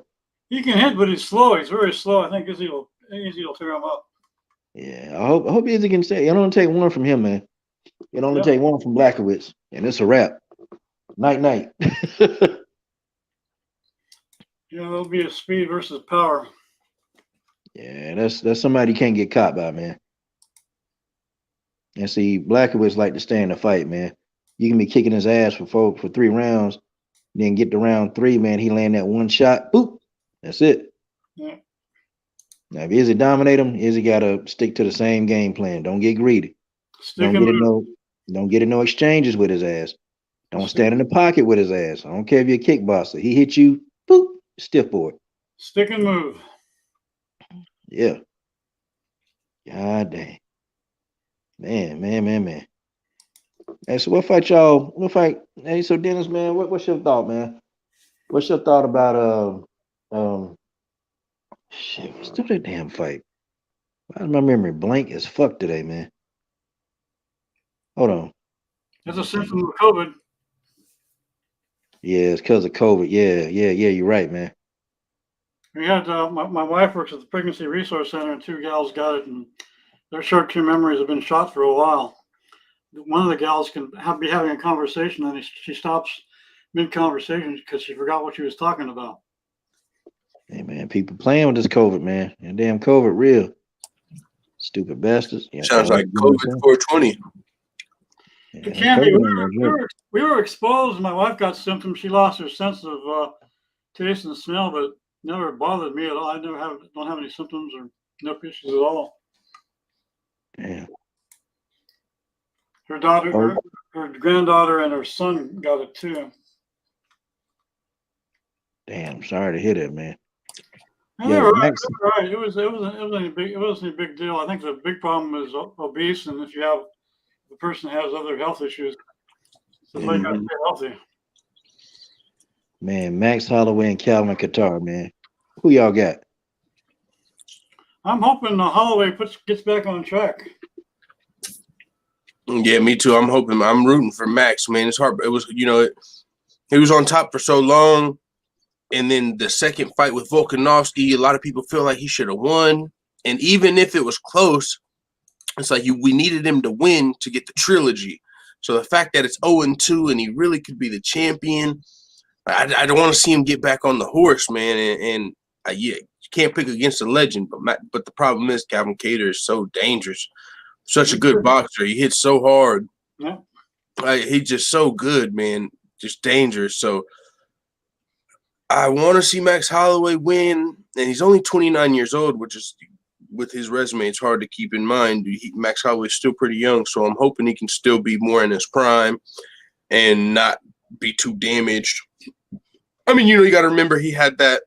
He can hit, but he's slow. He's very slow. I think Izzy will tear him up. Yeah, I hope Izzy can say. It only take one from him, man. It only take one from Blachowicz, and it's a wrap. Night. Yeah, it'll be a speed versus power. Yeah, that's somebody you can't get caught by, man. And see, Blachowicz like to stay in the fight, man. You can be kicking his ass for 3 rounds, then get to round 3, man. He land that one shot, boop. That's it. Yeah. Now, if Izzy dominate him, Izzy gotta stick to the same game plan. Don't get greedy. Don't get in no exchanges with his ass. Don't stand in the pocket with his ass. I don't care if you're a kickboxer. He hit you, boop, stiff board. Stick and move. Yeah. God dang. Man. Hey, so hey, so Dennis, man, what's your thought, man? What's your thought about shit, let's do that damn fight. Why is my memory blank as fuck today, man? Hold on. That's a symptom of COVID. Yeah, it's because of COVID. Yeah, you're right, man. We had my wife works at the Pregnancy Resource Center, and 2 gals got it, and their short-term memories have been shot for a while. One of the gals can be having a conversation, and she stops mid-conversation because she forgot what she was talking about. Hey, man, people playing with this COVID, man. And damn COVID real. Stupid bastards. Yeah, sounds like COVID 420. It can be. We were exposed. My wife got symptoms. She lost her sense of taste and smell, but never bothered me at all. I don't have any symptoms or no issues at all. Yeah. Her daughter, her granddaughter, and her son got it too. Damn, sorry to hear that, man. And they were right. It wasn't a big deal. I think the big problem is obese, and if the person has other health issues, so they got to stay healthy. Man, Max Holloway and Calvin Kattar, man. Who y'all got? I'm hoping Holloway gets back on track. Yeah, me too. I'm rooting for Max, man. It's hard. It was, he was on top for so long. And then the second fight with Volkanovski, a lot of people feel like he should have won. And even if it was close, it's like we needed him to win to get the trilogy. So the fact that it's 0-2 and he really could be the champion, I don't want to see him get back on the horse, man. And you can't pick against a legend. But the problem is Calvin Kattar is so dangerous. Such a good boxer. He hits so hard. Yeah. He's just so good, man. Just dangerous. So I want to see Max Holloway win. And he's only 29 years old, which is, with his resume, it's hard to keep in mind. Max Holloway's still pretty young, so I'm hoping he can still be more in his prime and not be too damaged. I mean, you got to remember he had that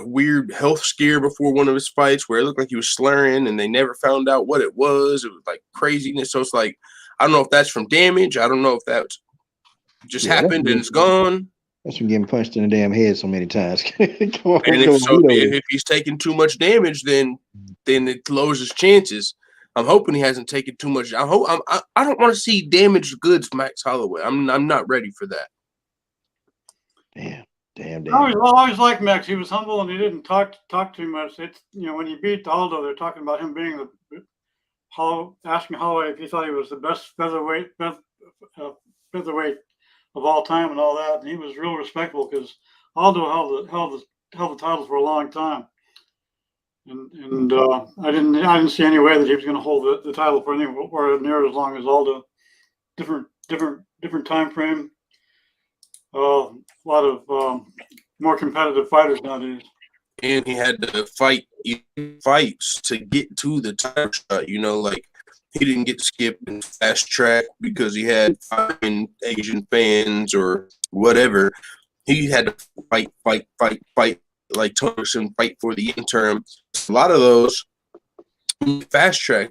weird health scare before one of his fights where it looked like he was slurring and they never found out what it was. It was like craziness. So it's like, I don't know if that's from damage. I don't know if that just happened and it's gone. That's from getting punched in the damn head so many times. If he's taking too much damage, then it lowers his chances. I'm hoping he hasn't taken too much. I don't want to see damaged goods Max Holloway. I'm not ready for that. Damn. I always liked Max. He was humble and he didn't talk too much. It's when he beat Aldo, they're talking about him being asking Holloway if he thought he was the best featherweight of all time and all that. And he was real respectful because Aldo held the title for a long time. And I didn't see any way that he was going to hold the title for anywhere near as long as Aldo. Different time frame. A lot of more competitive fighters nowadays. And he had to fight fights to get to the title shot. Like he didn't get skipped in Fast Track because he had fucking Asian fans or whatever. He had to fight like Torgerson, fight for the interim. A lot of those Fast Track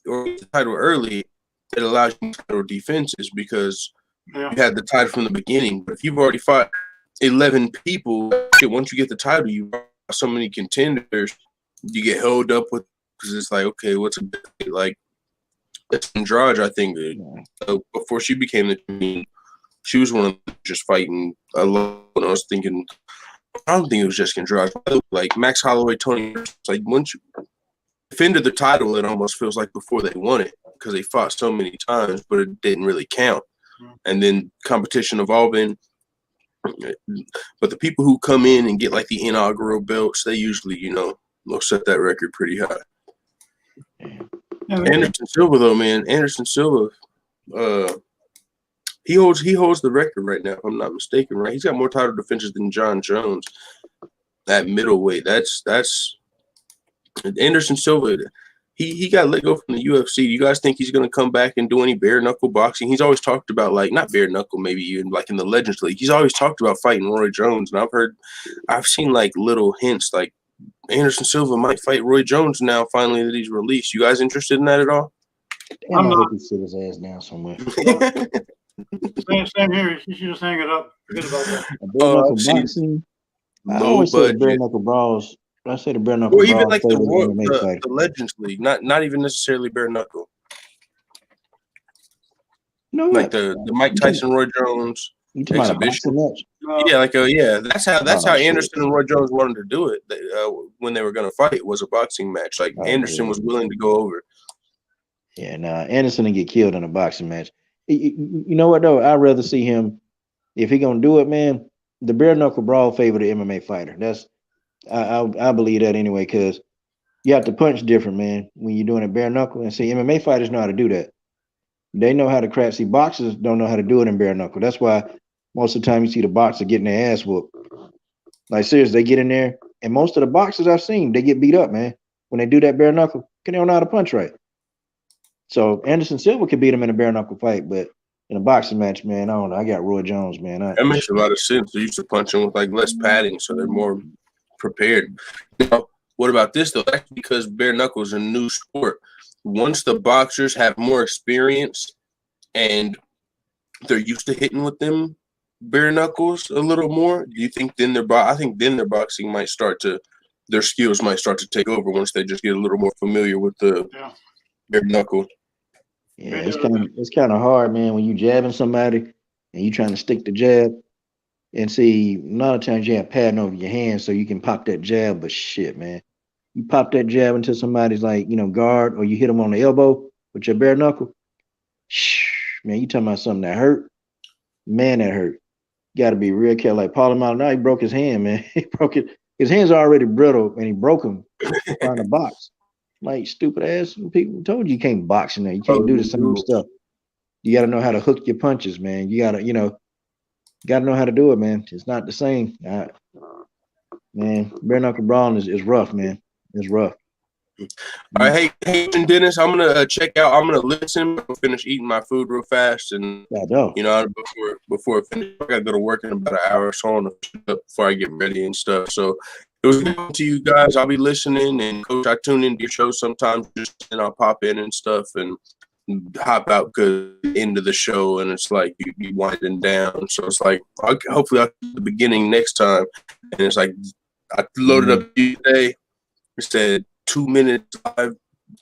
or the title early, it allows you to title defenses because you had the title from the beginning. But if you've already fought 11 people, once you get the title, you have so many contenders, you get held up with because it's like, okay, what's a like? Andrade, I think, before she became the champion, she was one of them just fighting alone. I was thinking, I don't think it was just Andrade. Like Max Holloway, Tony, like once you defended the title, it almost feels like before they won it because they fought so many times, but it didn't really count. And then competition evolving. But the people who come in and get like the inaugural belts, they usually, they'll set that record pretty high. Anderson Silva, though, man, Anderson Silva, he holds the record right now, if I'm not mistaken, right? He's got more title defenses than John Jones at middleweight. That's Anderson Silva. He got let go from the UFC. Do you guys think he's going to come back and do any bare knuckle boxing? He's always talked about, like, not bare knuckle, maybe even like in the Legends League. He's always talked about fighting Roy Jones, and I've seen like little hints like Anderson Silva might fight Roy Jones now. Finally, that he's released. You guys interested in that at all? I'm not. He sit his ass down somewhere. Same here. You should just hang it up. Forget about that. I always say the bare knuckle brawls. I say the bare knuckle brawls. Or even like the Legends League, not even necessarily bare knuckle. No, like the Mike Tyson, Roy Jones exhibition. Yeah, that's how Anderson and Roy Jones wanted to do it when they were going to fight. Was a boxing match. Like Anderson was willing to go over. Yeah, Anderson didn't get killed in a boxing match. You know what though? I'd rather see him if he gonna do it, man. The bare knuckle brawl favor the MMA fighter. That's I believe that anyway, because you have to punch different, man, when you're doing a bare knuckle. And see, MMA fighters know how to do that. They know how to crack. See, boxers don't know how to do it in bare knuckle. That's why most of the time you see the boxer getting their ass whooped. Like seriously, they get in there, and most of the boxers I've seen, they get beat up, man, when they do that bare knuckle, because they don't know how to punch right. So Anderson Silva could beat him in a bare knuckle fight, but in a boxing match, man, I don't know. I got Roy Jones, man. That makes a lot of sense. They used to punch them with like less padding, so they're more prepared. Now, what about this though? That's because bare knuckle is a new sport. Once the boxers have more experience and they're used to hitting with them bare knuckles a little more, do you think then I think then their boxing might start to, their skills might start to take over once they just get a little more familiar with the bare knuckle. Yeah, it's kind of hard, man, when you jabbing somebody and you trying to stick the jab. And see, a lot of times you have padding over your hands so you can pop that jab, but shit, man. You pop that jab into somebody's like, guard, or you hit them on the elbow with your bare knuckle. Man, you talking about something that hurt? Man, that hurt. You got to be real careful. Like Paulie Maldonado, he broke his hand, man. He broke it. His hands are already brittle, and he broke them trying to box. Like, stupid ass people told you can't box in there. You can't do the same stuff. You got to know how to hook your punches, man. You got to, got to know how to do it, man. It's not the same. Man, bare knuckle brawling is rough, man. It's rough. All right, hey, Dennis, I'm gonna check out. I'm gonna listen. I'll finish eating my food real fast, and before I finish, I gotta go to work in about an hour, so I want to up before I get ready and stuff. So it was good to you guys. I'll be listening, and Coach, I tune into your show sometimes, and I'll pop in and stuff, and hop out because end of the show, and it's like you winding down. So it's like hopefully I'll get the beginning next time, and it's like I loaded up today. It said 2 minutes live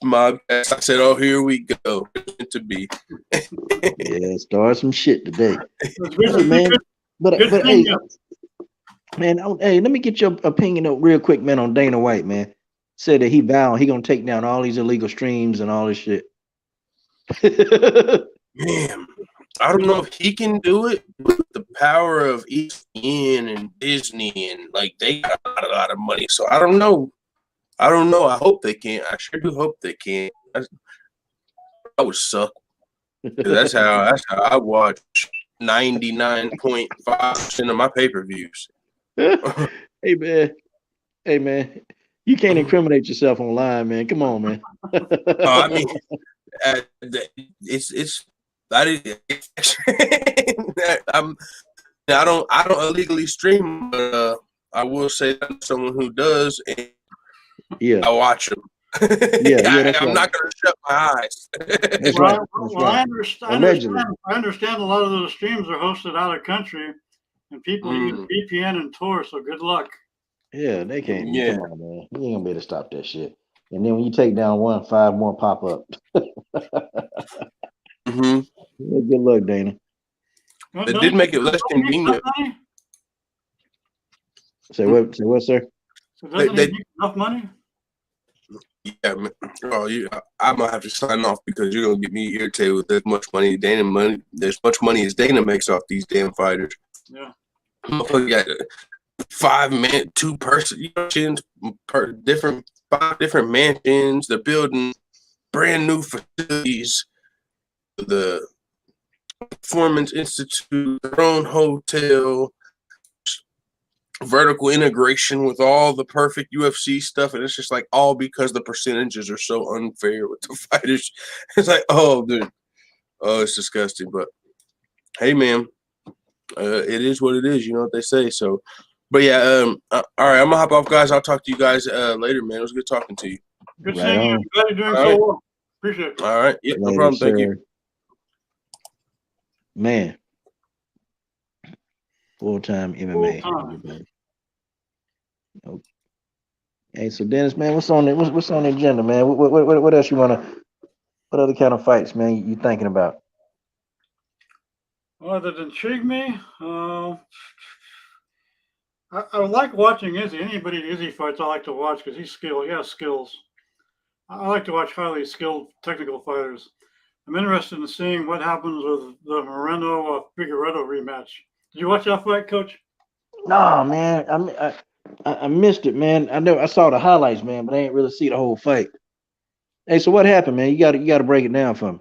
Mobcast. I said, "Oh, here we go." It's meant to be. Yeah, start some shit today, hey, man. But hey, man, hey, let me get your opinion real quick, man, on Dana White, man. Said that he vowed he gonna take down all these illegal streams and all this shit. Man, I don't know if he can do it, but the power of ESPN and Disney and like they got a lot of money, so I don't know. I hope they can. I sure do hope they can. That would suck. That's how I watch 99.5% of my pay-per-views. Hey man, you can't incriminate yourself online, man. Come on, man. I mean, it's I didn't. I don't illegally stream, but I will say that I'm someone who does, and Yeah, I watch them. yeah, that's I'm right. not gonna shut my eyes. That's Well, right. I, That's well, I right. understand. Allegedly. I understand a lot of those streams are hosted out of country, and people use Mm, VPN and Tor. So good luck. Yeah, they can't. yeah. Come on, man. You ain't gonna be able to stop that shit. And then when you take down one, 5 more pop up. Hmm. Yeah, good luck, Dana. Don't, They don't did you make it don't less you make enough convenient. money? Say what? Say what, sir? So They, doesn't he they make enough money? yeah. Oh, I'm gonna have to sign off because you're gonna get me irritated with as much money as much money as Dana makes off these damn fighters. Yeah. Motherfucker got 5-man, 2-person per different 5 different mansions. They're building brand new facilities. The Performance Institute, their own hotel, vertical integration with all the perfect UFC stuff, and it's just like all because the percentages are so unfair with the fighters. It's like, oh, dude, oh, it's disgusting. But hey, man, it is what it is. You know what they say. So, but yeah, all right, I'm gonna hop off, guys. I'll talk to you guys later, man. It was good talking to you. Good Right seeing you. on. Glad you're doing All so right. well. Appreciate it. All right, yeah, no Later, problem. Thank you. sir. Man, full-time MMA. Full-time. everybody. Okay. Hey, so Dennis, man, what's on the agenda, man? What else you wanna? What other kind of fights, man? You thinking about? Well, that intrigued me. I like watching Izzy. Anybody Izzy fights, I like to watch because he's skilled. He has skills. I like to watch highly skilled technical fighters. I'm interested in seeing what happens with the Moreno Figueredo rematch. Did you watch that fight, Coach? No, man. I missed it, man. I saw the highlights, man, but I ain't really see the whole fight. Hey, so what happened, man? You gotta break it down for me.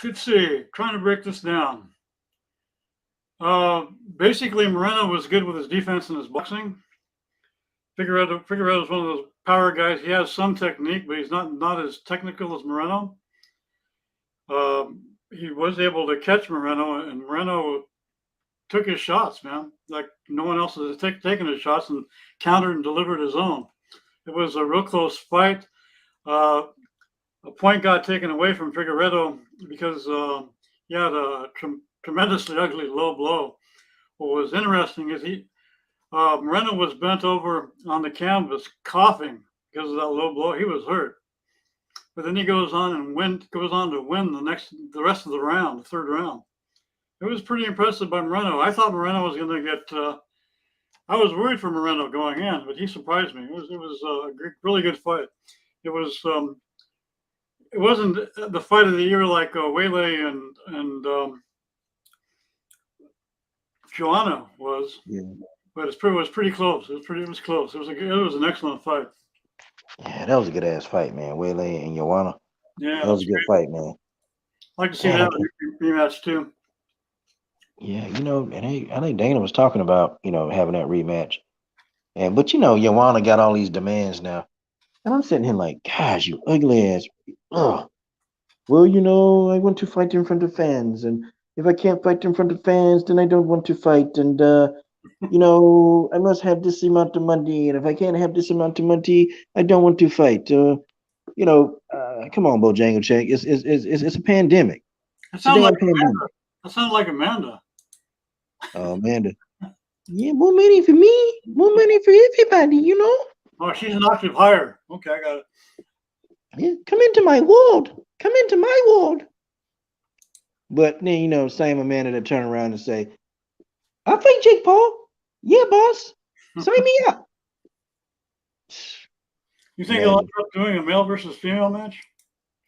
Let's see. Trying to break this down. Basically, Moreno was good with his defense and his boxing. Figueredo is one of those power guys. He has some technique, but he's not as technical as Moreno. He was able to catch Moreno, and Moreno took his shots, man. Like no one else has taken his shots and countered and delivered his own. It was a real close fight. A point got taken away from Figueredo because he had a tremendously ugly low blow. What was interesting is Moreno was bent over on the canvas coughing because of that low blow. He was hurt. But then he goes on to win the rest of the round, the third round. It was pretty impressive by Moreno. I thought Moreno was going to get. I was worried for Moreno going in, but he surprised me. It was a really good fight. It was. It wasn't the fight of the year like Wele and Joanna was, Yeah. but it was pretty close. It was close. It was an excellent fight. Yeah, that was a good ass fight, man. Wele and Joanna. Yeah, That was a good fight, man. I'd like to see Man, that rematch too. yeah, and I think Dana was talking about, having that rematch. But Joanna got all these demands now. And I'm sitting here like, gosh, you ugly ass. Ugh. Well, I want to fight in front of fans. And if I can't fight in front of fans, then I don't want to fight. And I must have this amount of money. And if I can't have this amount of money, I don't want to fight. Come on, Bojangles. It's a pandemic. That It's a sounded damn like pandemic. Amanda. That sounded like Amanda. Oh, Amanda. Yeah, more money for me. More money for everybody, Oh, she's an octave higher. Okay, I got it. Yeah, come into my world. Come into my world. But then, same Amanda that turn around and say, I'll fight Jake Paul. Yeah, boss. Sign me up. You think they'll end up doing a male versus female match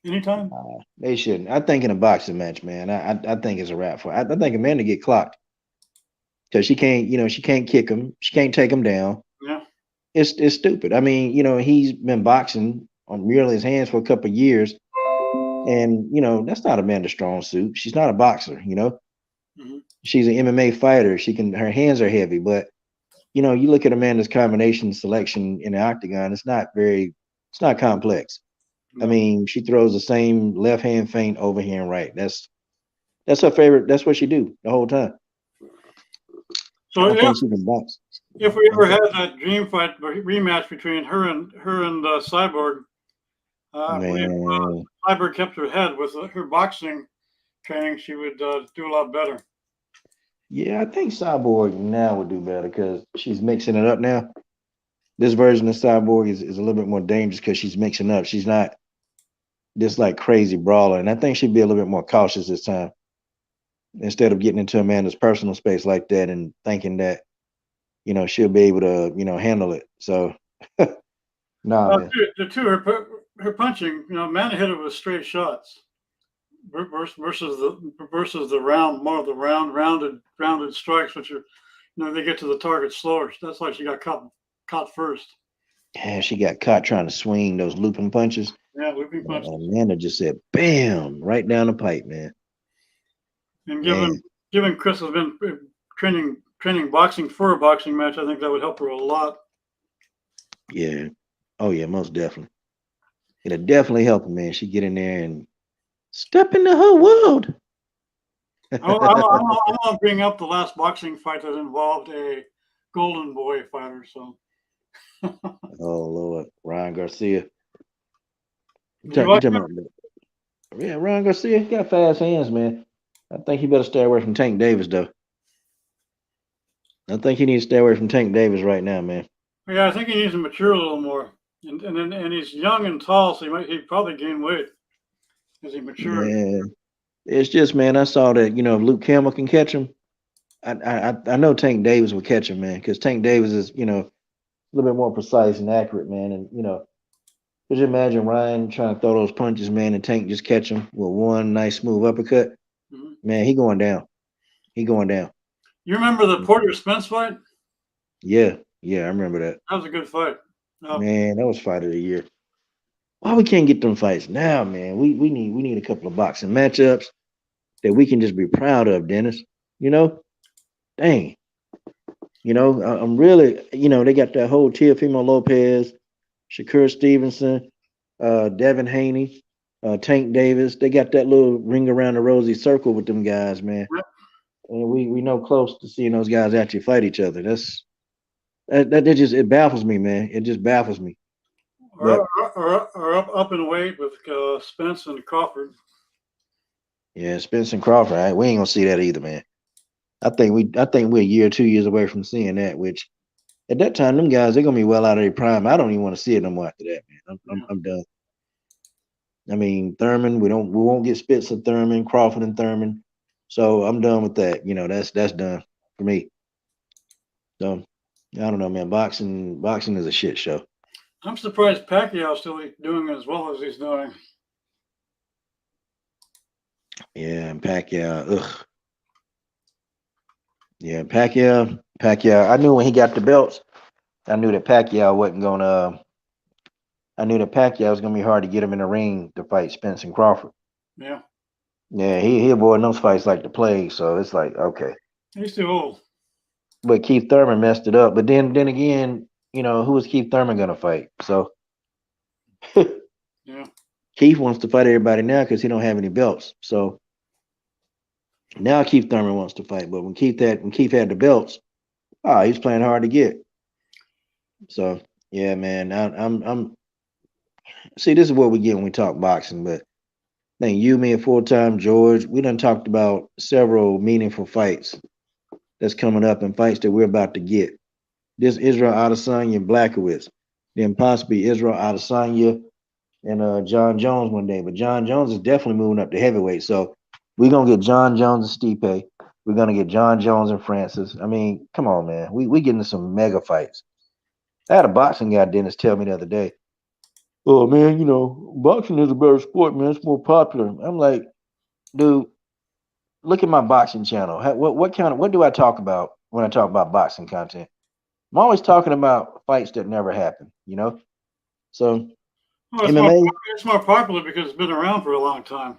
anytime? They shouldn't. I think in a boxing match, man, I think it's a wrap for. I think Amanda get clocked because she can't kick him. She can't take him down. Yeah. It's stupid. I mean, he's been boxing on merely his hands for a couple of years, and that's not Amanda strong suit. She's not a boxer. Mm-hmm. She's an MMA fighter. Her hands are heavy, but you look at Amanda's combination selection in the octagon. It's not complex. I mean, she throws the same left hand feint over here and right. That's her favorite. That's what she do the whole time. I So don't think she can box. if we ever had that dream fight rematch between her and Cyborg, I believe Man, Cyborg kept her head with her boxing training, she would do a lot better. yeah, I think Cyborg now would do better because she's mixing it up now. This version of Cyborg is a little bit more dangerous because she's mixing up. She's not this like crazy brawler, and I think she'd be a little bit more cautious this time instead of getting into Amanda's personal space like that and thinking that she'll be able to handle it. So, nah, man. Her punching, Amanda hit it with straight shots versus the rounded strikes, which are they get to the target slower. That's why she got caught first. Yeah, she got caught trying to swing those looping punches. Yeah, looping punches. Amanda just said, "Bam!" right down the pipe, man. And given Chris has been training boxing for a boxing match, I think that would help her a lot. Yeah. Oh yeah, most definitely. It'll definitely help her, man. She get in there and step into her world. I'm gonna bring up the last boxing fight that involved a Golden Boy fighter. So. Oh Lord, Ryan Garcia. Yeah, Ryan Garcia, he got fast hands, man. I think he better stay away from Tank Davis, though. I think he needs to stay away from Tank Davis right now, man. I think he needs to mature a little more, and he's young and tall, so he'd probably gain weight as he matures. Yeah, it's just, man. I saw that if Luke Campbell can catch him, I know Tank Davis will catch him, man, because Tank Davis is a little bit more precise and accurate, man. And could you imagine Ryan trying to throw those punches, man, and Tank just catch him with one nice smooth uppercut? Mm-hmm. Man, he going down. He going down. You remember the Porter Spence fight? Yeah, I remember that. That was a good fight. Man, that was fight of the year. Why we can't get them fights now, man? We need a couple of boxing matchups that we can just be proud of, Dennis. Dang. I'm really, they got that whole Teofimo Lopez, Shakur Stevenson, Devin Haney, Tank Davis. They got that little ring around the rosy circle with them guys, man. Yep. And we know close to seeing those guys actually fight each other. That just it baffles me, man. It just baffles me. Or up in weight with Spence and Crawford. Yeah, Spence and Crawford. Right? We ain't gonna see that either, man. I think we're a year or 2 years away from seeing that. Which at that time, them guys they're gonna be well out of their prime. I don't even want to see it no more after that, man. I'm done. I mean, Thurman. We won't get Spitz and Thurman, Crawford and Thurman. So I'm done with that. That's done for me. So I don't know, man. Boxing is a shit show. I'm surprised Pacquiao's still doing as well as he's doing. Yeah, and Pacquiao. Ugh. Yeah, Pacquiao. I knew when he got the belts, I knew that Pacquiao wasn't gonna. I knew that Pacquiao was gonna be hard to get him in the ring to fight Spence and Crawford. Yeah. Yeah, he avoiding those fights like the plague. So it's like, okay. He's too old. But Keith Thurman messed it up. But then again, who was Keith Thurman gonna fight? So yeah. Keith wants to fight everybody now because he don't have any belts. So now Keith Thurman wants to fight. But when Keith had the belts, he's playing hard to get. So yeah, man. I'm see, this is what we get when we talk boxing, but I think you, me, and full-time George, we done talked about several meaningful fights that's coming up and fights that we're about to get. This Israel Adesanya and Blachowicz, then possibly Israel Adesanya and John Jones one day. But John Jones is definitely moving up to heavyweight. So we're gonna get John Jones and Stipe. We're gonna get John Jones and Francis. I mean, come on, man. We getting some mega fights. I had a boxing guy, Dennis, tell me the other day, oh man, boxing is a better sport, man. It's more popular. I'm like, dude, look at my boxing channel. What do I talk about when I talk about boxing content? I'm always talking about fights that never happen, So MMA, it's more popular because it's been around for a long time.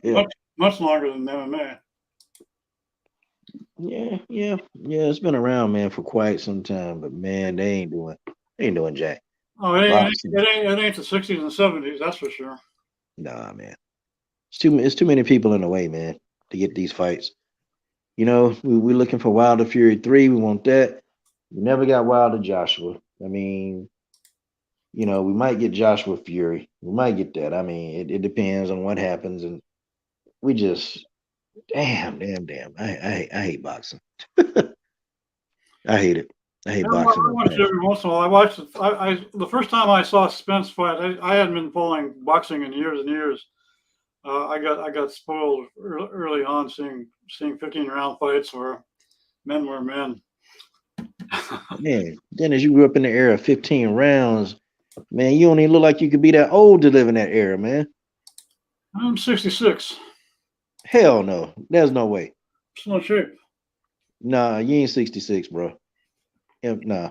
Yeah. Much longer than MMA. Yeah. It's been around, man, for quite some time. But man, they ain't doing jack. Oh, it boxing. ain't the 60s and 70s, that's for sure. Nah, man. It's too many people in the way, man, to get these fights. You know, we're looking for Wilder Fury 3. We want that. We never got Wilder Joshua. I mean, you know, we might get Joshua Fury. We might get that. I mean, it depends on what happens. And we just, damn. I hate boxing. I hate it. I hate I boxing. watch it every once in a while. I watched it. The first time I saw Spence fight, I hadn't been following boxing in years and years. I got spoiled early on seeing 15-round fights where men were men. Man, then as you grew up in the era of 15 rounds, man, you don't even look like you could be that old to live in that era, man. I'm 66. Hell no. There's no way. It's no shape. Nah, you ain't 66, bro. Nah.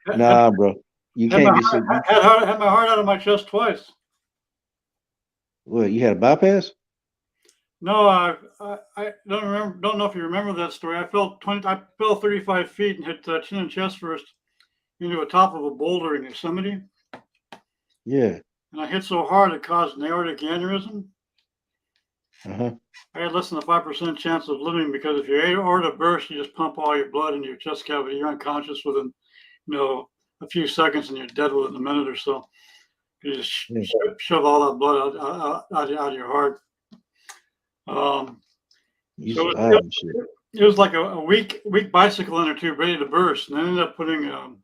Nah, bro. You can't be 60. Had my heart out of my chest twice. What, you had a bypass? No, I don't know if you remember that story. I fell 35 feet and hit chin and chest first into the top of a boulder in Yosemite. Yeah. And I hit so hard it caused an aortic aneurysm. Uh-huh. I had less than a 5% chance of living because if your aorta bursts, you just pump all your blood into your chest cavity. You're unconscious within, a few seconds, and you're dead within a minute or so. You just shove all that blood out of your heart. It was like a weak bicycle inner tube ready to burst, and I ended up putting a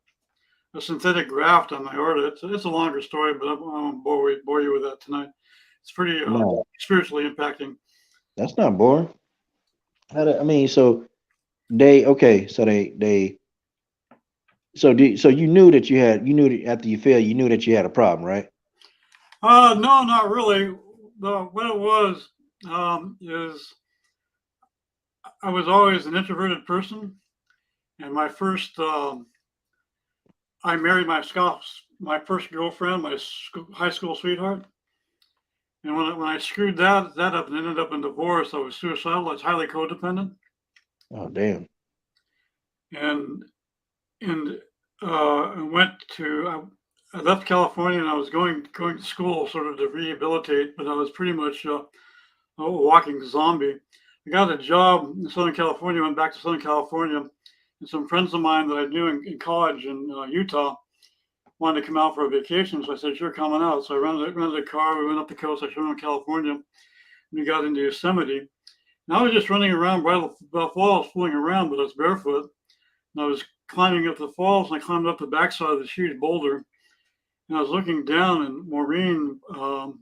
synthetic graft on my aorta. It's a longer story, but I won't bore you with that tonight. It's pretty spiritually impacting. That's not boring. So you knew that after you failed, you knew that you had a problem, right? No, not really. What it was is I was always an introverted person, and my first I married my first girlfriend, my high school sweetheart. And when I screwed that up and ended up in divorce, I was suicidal. I was highly codependent. Oh, damn. And I left California and I was going to school sort of to rehabilitate, but I was pretty much a walking zombie. I got a job in Southern California, went back to Southern California, and some friends of mine that I knew in college in Utah wanted to come out for a vacation. So I said, sure, coming out. So I rented a car. We went up the coast. I showed them California. And we got into Yosemite. And I was just running around by the falls, fooling around, but I was barefoot. And I was climbing up the falls, and I climbed up the backside of this huge boulder. And I was looking down, and Maureen, one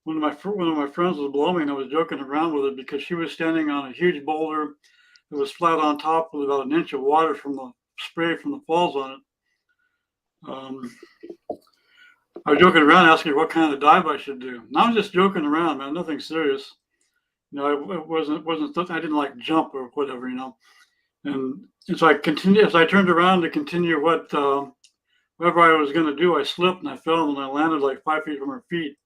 of my friends was below me, and I was joking around with her because she was standing on a huge boulder that was flat on top with about an inch of water from the spray from the falls on it. I was joking around, asking her what kind of dive I should do. And I was just joking around, man, nothing serious. It wasn't. I didn't like jump or whatever, And so I continued. As I turned around to continue whatever I was going to do, I slipped and I fell and I landed like 5 feet from her feet.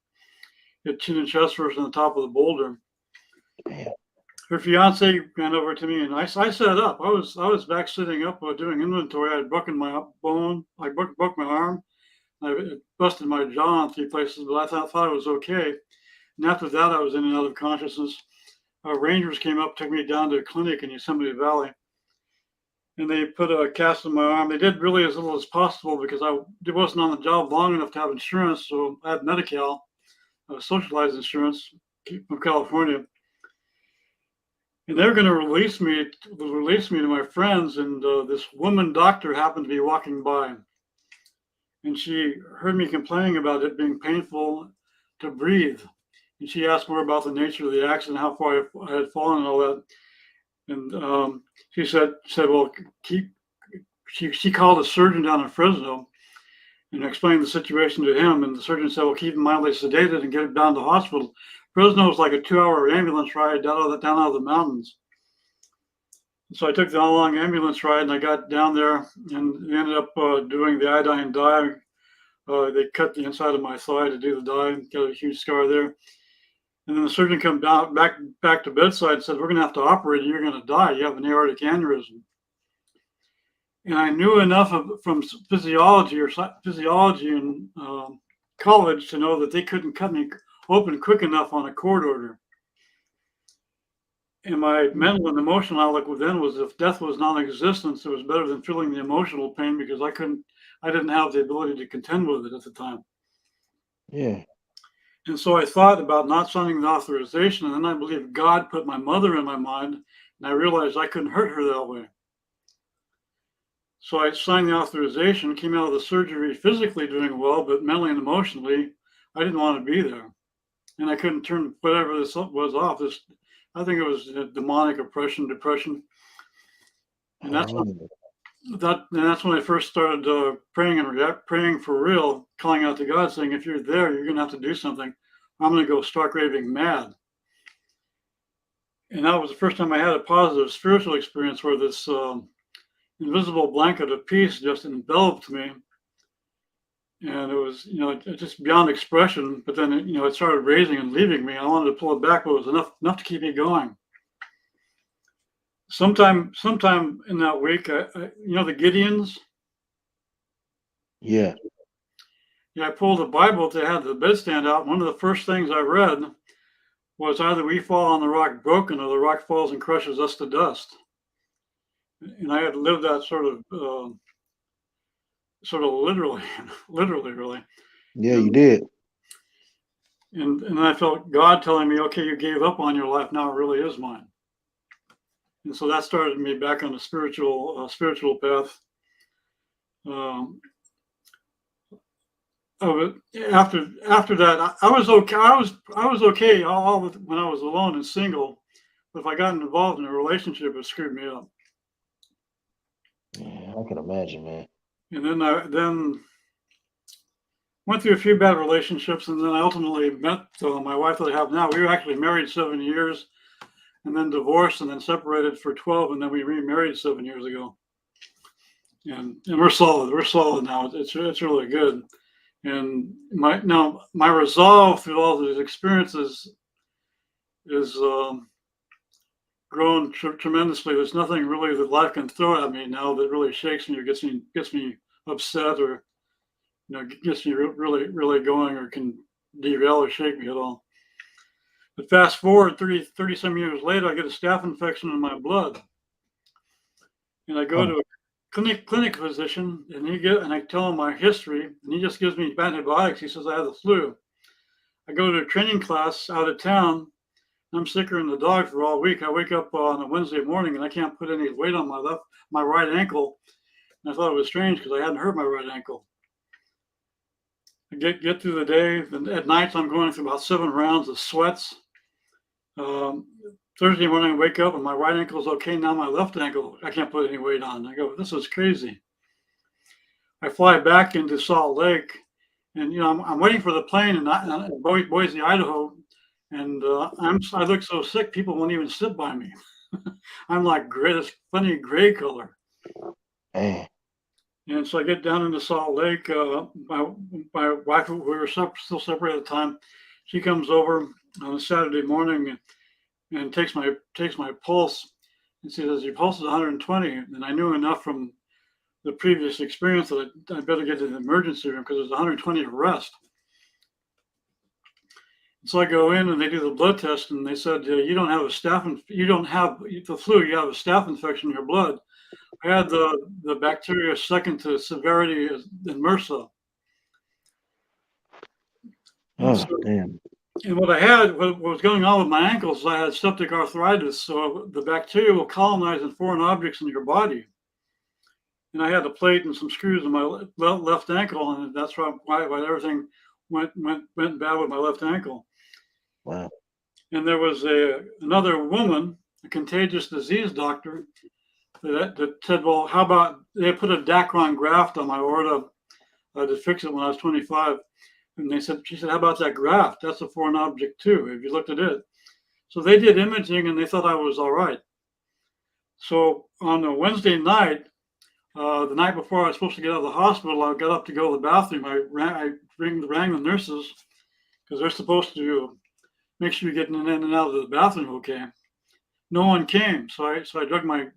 Hit chin and chest first on the top of the boulder. Her fiance ran over to me and I sat up. I was back sitting up doing inventory. I had broken my bone. I broke my arm. I busted my jaw in 3 places, but I thought it was okay. And after that, I was in and out of consciousness. Rangers came up, took me down to a clinic in Yosemite Valley, and they put a cast on my arm. They did really as little as possible because I wasn't on the job long enough to have insurance, so I had Medi-Cal, socialized insurance from California. And they were going to release me to my friends, and this woman doctor happened to be walking by. And she heard me complaining about it being painful to breathe. And she asked more about the nature of the accident, how far I had fallen and all that. And she said, well, she called a surgeon down in Fresno and explained the situation to him. And the surgeon said, well, keep him mildly sedated and get him down to the hospital. Fresno was like a 2-hour ambulance ride down out of the mountains. So I took the long ambulance ride and I got down there and we ended up doing the iodine dye. They cut the inside of my thigh to do the dye, got a huge scar there. And then the surgeon came down back to bedside and said, we're going to have to operate you. You're going to die. You have an aortic aneurysm. And I knew enough from physiology in college to know that they couldn't cut me open quick enough on a court order. And my mental and emotional outlook then was, if death was non-existent, it was better than feeling the emotional pain, because I didn't have the ability to contend with it at the time. Yeah. And so I thought about not signing the authorization, and then I believe God put my mother in my mind, and I realized I couldn't hurt her that way. So I signed the authorization, came out of the surgery physically doing well, but mentally and emotionally, I didn't want to be there. And I couldn't turn whatever this was off. I think it was demonic oppression, depression. And that's when I first started praying for real, calling out to God, saying, if you're there, you're going to have to do something. I'm going to go stark raving mad. And that was the first time I had a positive spiritual experience where this invisible blanket of peace just enveloped me. And it was, just beyond expression. But then, it started raising and leaving me. I wanted to pull it back, but it was enough to keep me going. Sometime in that week, the Gideons. Yeah. I pulled the Bible to have the bedstand out. One of the first things I read was, either we fall on the rock broken, or the rock falls and crushes us to dust. And I had lived that sort of literally, really. Yeah, you did. And I felt God telling me, okay, you gave up on your life. Now it really is mine. And so that started me back on a spiritual path. After that, I was okay. I was okay when I was alone and single. But if I got involved in a relationship, it screwed me up. Yeah, I can imagine, man. And then I went through a few bad relationships, and then I ultimately met my wife that I have now. We were actually married 7 years, and then divorced, and then separated for 12, and then we remarried 7 years ago. And we're solid. We're solid now. It's really good. And my resolve through all these experiences is grown tremendously. There's nothing really that life can throw at me now that really shakes me or gets me upset, or gets me really going, or can derail or shake me at all. But fast forward 30 some years later, I get a staph infection in my blood, and I go to a clinic physician, and I tell him my history, and he just gives me antibiotics. He says I have the flu. I go to a training class out of town. I'm sicker than the dog for all week. I wake up on a Wednesday morning, and I can't put any weight on my right ankle. And I thought it was strange, because I hadn't hurt my right ankle. I get through the day, and at night I'm going through about 7 rounds of sweats. Thursday morning I wake up and my right ankle is okay. Now my left ankle, I can't put any weight on. I go, this is crazy. I fly back into Salt Lake, and I'm waiting for the plane in Boise, Idaho, and I look so sick people won't even sit by me. I'm like gray, this funny gray color. Man. And so I get down into Salt Lake. My wife, we were still separated at the time, she comes over on a Saturday morning and takes my pulse, and she says, your pulse is 120. And I knew enough from the previous experience that I better get to the emergency room, because it was 120 arrest. So I go in, and they do the blood test, and they said, you don't have you don't have the flu, you have a staph infection in your blood. I had the bacteria second to severity in MRSA. Damn. And what was going on with my ankles, I had septic arthritis. So the bacteria will colonize in foreign objects in your body. And I had a plate and some screws in my left ankle, and that's why everything went bad with my left ankle. Wow. And there was another woman, a contagious disease doctor, that said, well, how about they put a Dacron graft on my aorta to fix it when I was 25. And she said, how about that graft? That's a foreign object too. Have you looked at it? So they did imaging, and they thought I was all right. So on a Wednesday night, the night before I was supposed to get out of the hospital, I got up to go to the bathroom. I rang the nurses, because they're supposed to make sure you're getting in and out of the bathroom okay. no one came. So I drug my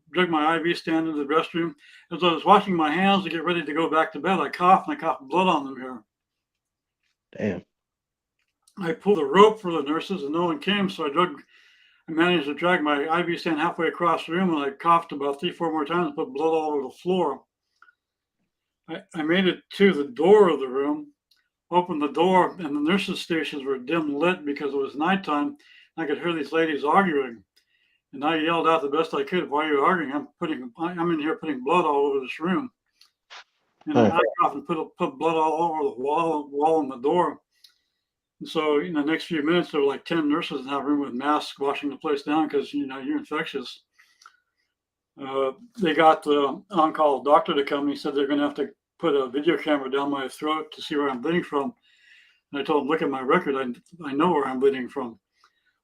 IV stand into the restroom. As I was washing my hands to get ready to go back to bed, I coughed and I coughed blood on them here. Damn. I pulled the rope for the nurses and no one came. So I managed to drag my IV stand halfway across the room and I coughed about 3-4 more times and put blood all over the floor. I made it to the door of the room, opened the door, and the nurses' stations were dim lit because it was nighttime. I could hear these ladies arguing. And I yelled out the best I could, "Why are you arguing? I'm in here putting blood all over this room." And I often put blood all over the wall and the door. And so in the next few minutes, there were like 10 nurses in that room with masks washing the place down because, you're infectious. They got the on-call doctor to come. He said they're going to have to put a video camera down my throat to see where I'm bleeding from. And I told him, look at my record. I know where I'm bleeding from.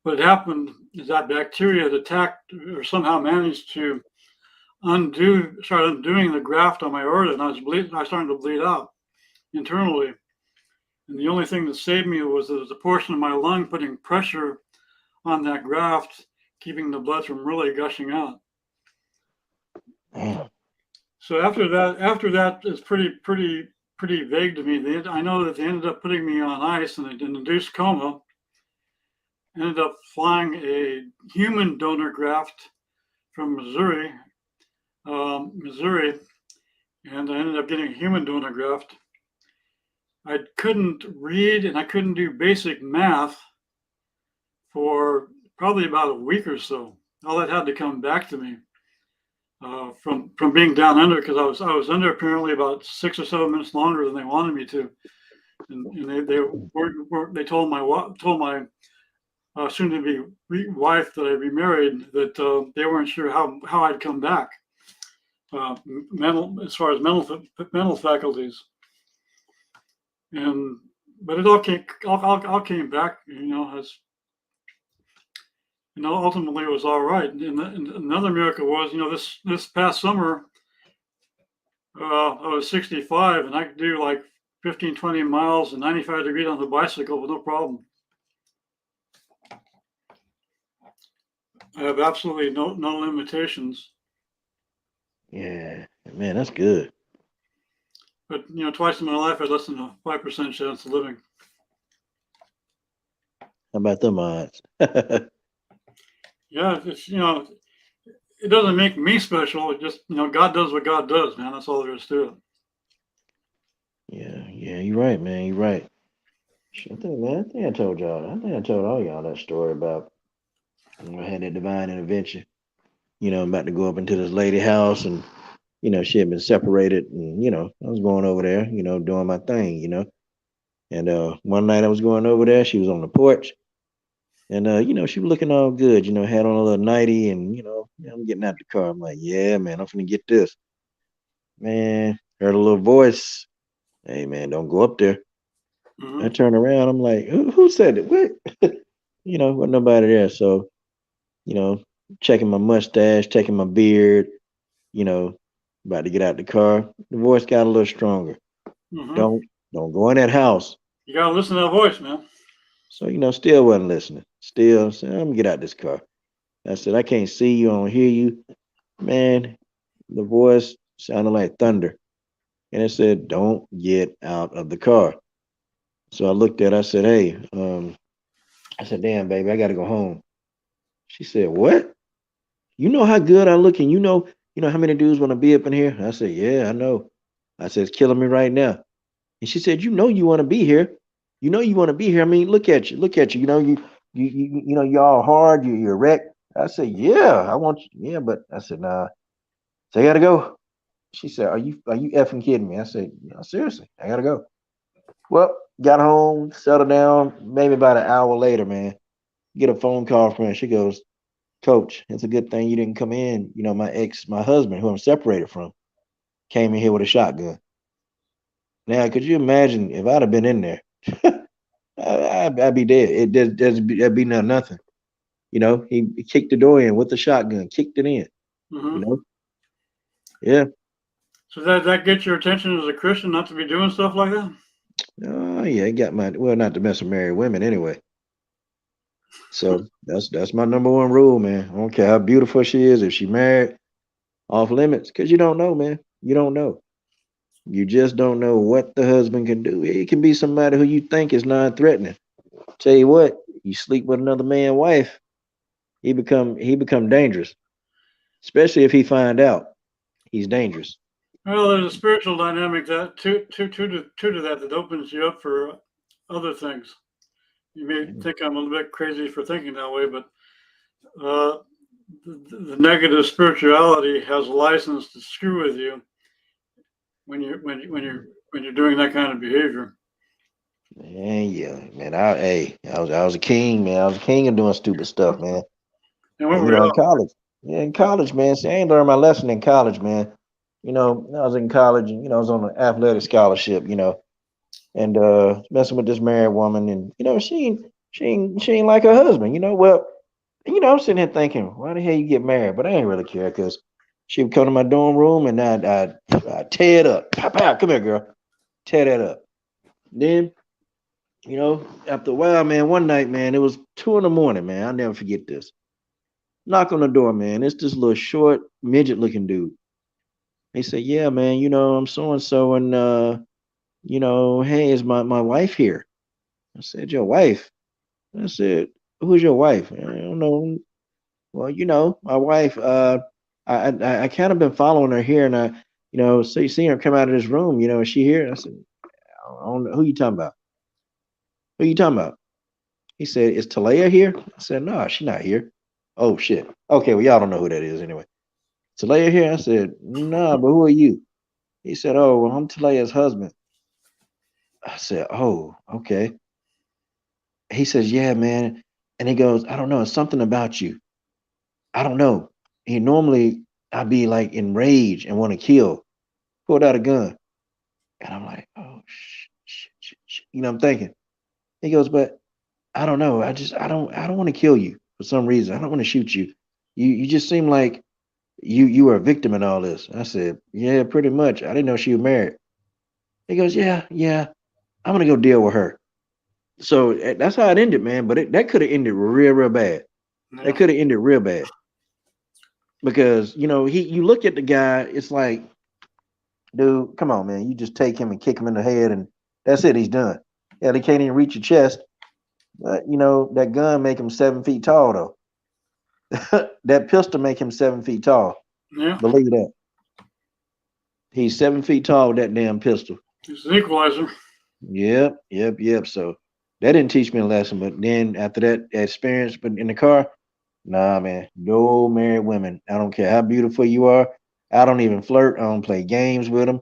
What had happened is that bacteria had attacked or somehow managed to start undoing the graft on my aorta, and I was starting to bleed out internally. And the only thing that saved me was there was a portion of my lung putting pressure on that graft, keeping the blood from really gushing out. So after that is pretty vague to me. I know that they ended up putting me on ice in an induced coma. Ended up flying a human donor graft from Missouri, and I ended up getting a human donor graft. I couldn't read and I couldn't do basic math for probably about a week or so. All that had to come back to me from being down under, because I was under apparently about 6 or 7 minutes longer than they wanted me to, and they told my soon-to-be wife that I remarried that they weren't sure how I'd come back, as far as mental faculties. But it all came back, ultimately it was all right. And another miracle was, this past summer, I was 65 and I could do like 15, 20 miles and 95 degrees on the bicycle with no problem. I have absolutely no limitations. Yeah, man, that's good. But twice in my life, I had less than a 5% chance of living. How about them odds? Yeah, it's it doesn't make me special. It just God does what God does, man. That's all there is to it. Yeah, you're right, man. You're right. I think I told y'all. I think I told all y'all that story about when I had that divine intervention. I'm about to go up into this lady house, and she had been separated, and I was going over there, doing my thing, And one night I was going over there, she was on the porch, and she was looking all good, had on a little nightie, and I'm getting out the car. I'm like, yeah, man, I'm gonna get this. Man, heard a little voice. Hey, man, don't go up there. Mm-hmm. I turn around. I'm like, who said it? What? Wasn't nobody there. So, checking my mustache, checking my beard, about to get out the car. The voice got a little stronger. Mm-hmm. Don't go in that house. You gotta listen to that voice, man. So, still wasn't listening. Still said, I'm gonna get out this car. I said, I can't see you, I don't hear you. Man, the voice sounded like thunder. And it said, don't get out of the car. So I looked at it, I said, hey, I said, damn, baby, I gotta go home. She said, what? You know how good I look, and you know how many dudes want to be up in here? I said, yeah, I know. I said, it's killing me right now. And she said, you want to be here. You want to be here. I mean, look at you. You're all hard. You're wrecked. I said, yeah, I want you. Yeah, but I said, nah. So I gotta go. She said, are you effing kidding me? I said, seriously, I gotta go. Well, got home, settled down. Maybe about an hour later, man, get a phone call from her. She goes, Coach, it's a good thing you didn't come in. My husband, who I'm separated from, came in here with a shotgun. Now, could you imagine if I'd have been in there? I'd be dead. That'd be nothing. He kicked the door in with the shotgun, kicked it in. Mm-hmm. Yeah. So that gets your attention as a Christian not to be doing stuff like that? Oh yeah, it got not to mess with married women anyway. So that's my number one rule, man. I don't care how beautiful she is, if she married, off limits, because you don't know, man. You don't know. You just don't know what the husband can do. It can be somebody who you think is non-threatening. Tell you what, you sleep with another man's wife, he become dangerous. Especially if he find out he's dangerous. Well, there's a spiritual dynamic that to that opens you up for other things. You may think I'm a little bit crazy for thinking that way, but uh, the negative spirituality has a license to screw with you when you're doing that kind of behavior. Man, yeah, man. I was a king, man. I was a king of doing stupid stuff, man. And And what we in all, college, yeah, in college, man. See, I ain't learned my lesson in college, man. I was in college, and I was on an athletic scholarship, and messing with this married woman, and she ain't like her husband, Well, I'm sitting here thinking, why the hell you get married? But I ain't really care because she would come to my dorm room and I'd tear it up. Pow, pow, come here, girl. Tear that up. Then, after a while, man, one night, man, it was 2 in the morning, man. I'll never forget this. Knock on the door, man. It's this little short, midget looking dude. He said, yeah, man, I'm so and so, and hey, is my wife here? I said, your wife? I said, who's your wife? I don't know. Well, my wife, I kind of been following her here, and seeing her come out of this room. Is she here? I said, I don't know. Who you talking about? Who you talking about? He said, is Talaya here? I said, no, she's not here. Oh shit. Okay, well, y'all don't know who that is anyway. Talaya here? I said, nah, but who are you? He said, oh, well, I'm Talaya's husband. I said, oh, okay. He says, yeah, man. And he goes, I don't know, it's something about you. I don't know. He normally I'd be like enraged and want to kill. Pulled out a gun. And I'm like, oh shit. I'm thinking. He goes, but I don't know. I don't want to kill you for some reason. I don't want to shoot you. You just seem like you were a victim in all this. I said, yeah, pretty much. I didn't know she was married. He goes, yeah. I'm gonna go deal with her. So that's how it ended, man. But that could have ended real bad. That yeah, could have ended real bad because you look at the guy. It's like, dude, come on, man. You just take him and kick him in the head, and that's it. He's done. Yeah, they can't even reach your chest. But that gun make him 7 feet tall, though. That pistol make him 7 feet tall. yeah. Believe that. He's 7 feet tall with that damn pistol. It's an equalizer. Yep. So that didn't teach me a lesson. But then after that experience, but in the car, nah, man, no married women. I don't care how beautiful you are. I don't even flirt. I don't play games with them.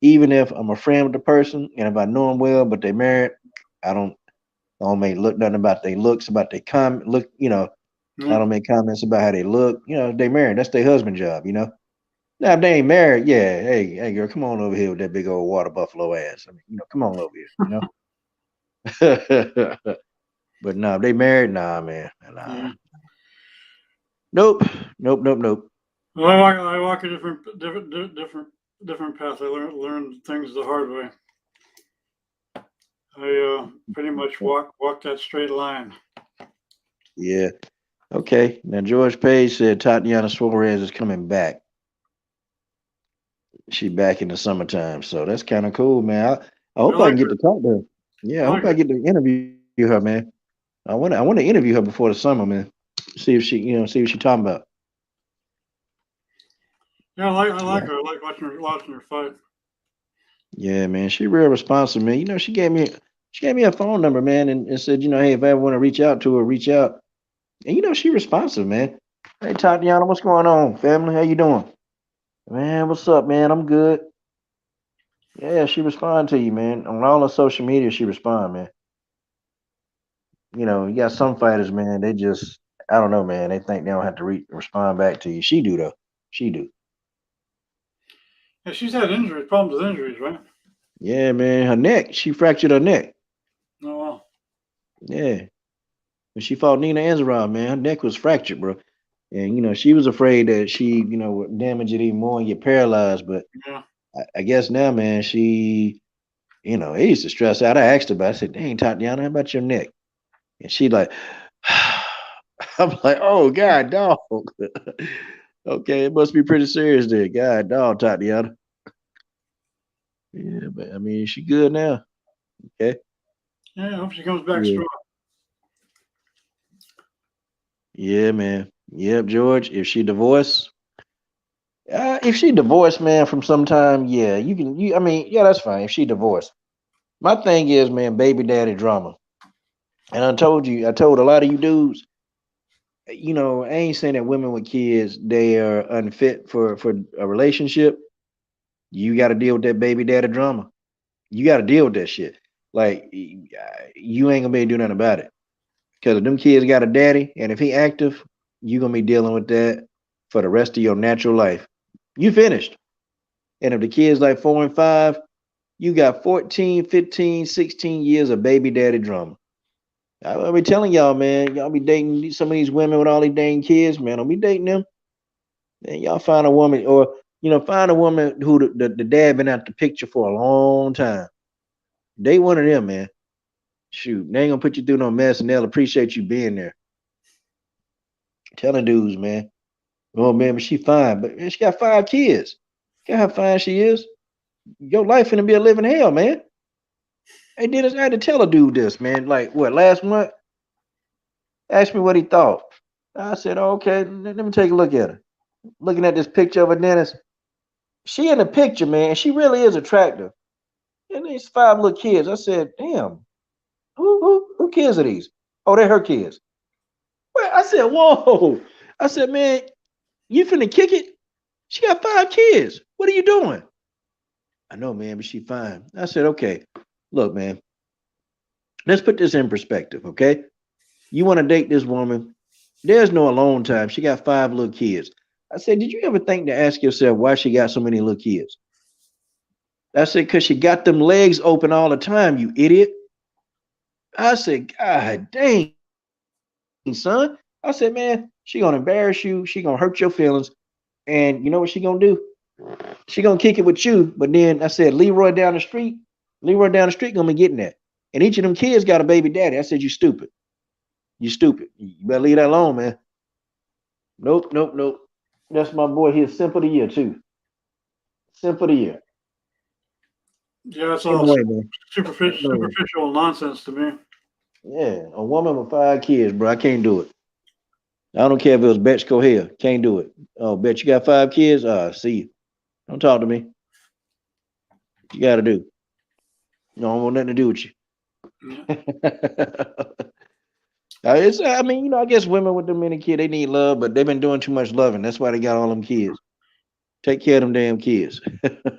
Even if I'm a friend with the person and if I know them well, but they married, I don't make look nothing about their looks, about their comment. Look, I Yeah, don't make comments about how they look. They married. That's their husband job. Now if they ain't married, yeah, hey girl, come on over here with that big old water buffalo ass. I mean, come on over here. But nah, if they married, nah, man. Nah. yeah. Nope. Well, I walk a different path. I learned things the hard way. I pretty much walk that straight line. Yeah. Okay. Now George Page said Tatiana Suarez is coming back. She back in the summertime, so that's kind of cool, man. I I hope I can like get her. to talk to her. Yeah, I I hope like I her. get to interview her, man. I want to interview her before the summer, man. See if see what she talking about. Yeah, I like Yeah. her. I like watching her fight. Yeah, man. She real responsive, man. She gave me a phone number, man, and said, hey, if I ever want to reach out to her, reach out. And she responsive, man. Hey Tatiana, what's going on, family? How you doing? Man, what's up, man? I'm good. Yeah, she respond to you, man. On all her social media, she respond, man. You got some fighters, man. They just, I don't know, man. They think they don't have to respond back to you. She do though. She do. Yeah, she's had problems with injuries, right? Yeah, man. Her neck. She fractured her neck. Oh, well. Yeah. When she fought Nina Ansaroff, man, her neck was fractured, bro. And she was afraid that she, would damage it even more and get paralyzed. But Yeah. I guess now, man, she, it used to stress out. I asked her about it. I said, dang, Tatiana, how about your neck? And she like, I'm like, oh God, dog. Okay, it must be pretty serious there. God, dog, Tatiana. Yeah, but I mean, she good now. Okay. Yeah, I hope she comes back Yeah. strong. Yeah, man. Yep, George. If she divorced, man, from some time, yeah, you can. I mean, yeah, that's fine. If she divorced, my thing is, man, baby daddy drama. And I told a lot of you dudes, I ain't saying that women with kids they are unfit for a relationship. You got to deal with that baby daddy drama. You got to deal with that shit. Like you ain't gonna be able to do nothing about it because if them kids got a daddy, and if he active, you gonna be dealing with that for the rest of your natural life. You finished. And if the kids like 4 and 5, you got 14, 15, 16 years of baby daddy drama. I'll be telling y'all, man, y'all be dating some of these women with all these dang kids, man. Don't be dating them. And y'all find a woman, or find a woman who the dad been out the picture for a long time. Date one of them, man. Shoot, they ain't gonna put you through no mess, and they'll appreciate you being there. Telling dudes, man. Oh man, but she fine, but man, she got 5 kids. Look how fine she is. Your life finna be a living hell, man. Hey, Dennis, I had to tell a dude this, man. Like what, last month? Asked me what he thought. I said, oh, okay, let me take a look at her. Looking at this picture of her, Dennis. She in the picture, man. She really is attractive. And these 5 little kids. I said, damn, who kids are these? Oh, they're her kids. Well, I said, whoa. I said, man, you finna kick it? She got 5 kids. What are you doing? I know, man, but she fine. I said, okay, look, man, let's put this in perspective, okay? You want to date this woman. There's no alone time. She got 5 little kids. I said, did you ever think to ask yourself why she got so many little kids? I said, because she got them legs open all the time, you idiot. I said, God dang, son. I said, man, she gonna embarrass you. She gonna hurt your feelings. And you know what she gonna do? She gonna kick it with you. But then I said, Leroy down the street gonna be getting that. And each of them kids got a baby daddy. I said, you stupid. You stupid. You better leave that alone, man. Nope, nope, nope. That's my boy here, simp of the year, too. Simp of the year. Yeah, that's Ain't no all way, man. No. superficial nonsense to me. Yeah, a woman with 5 kids, bro. I can't do it. I don't care if it was Betchko here. Can't do it. Oh, bet you got 5 kids? See you. Don't talk to me. You got to do. No, I don't want nothing to do with you. I mean, I guess women with them many kids, they need love, but they've been doing too much loving. That's why they got all them kids. Take care of them damn kids.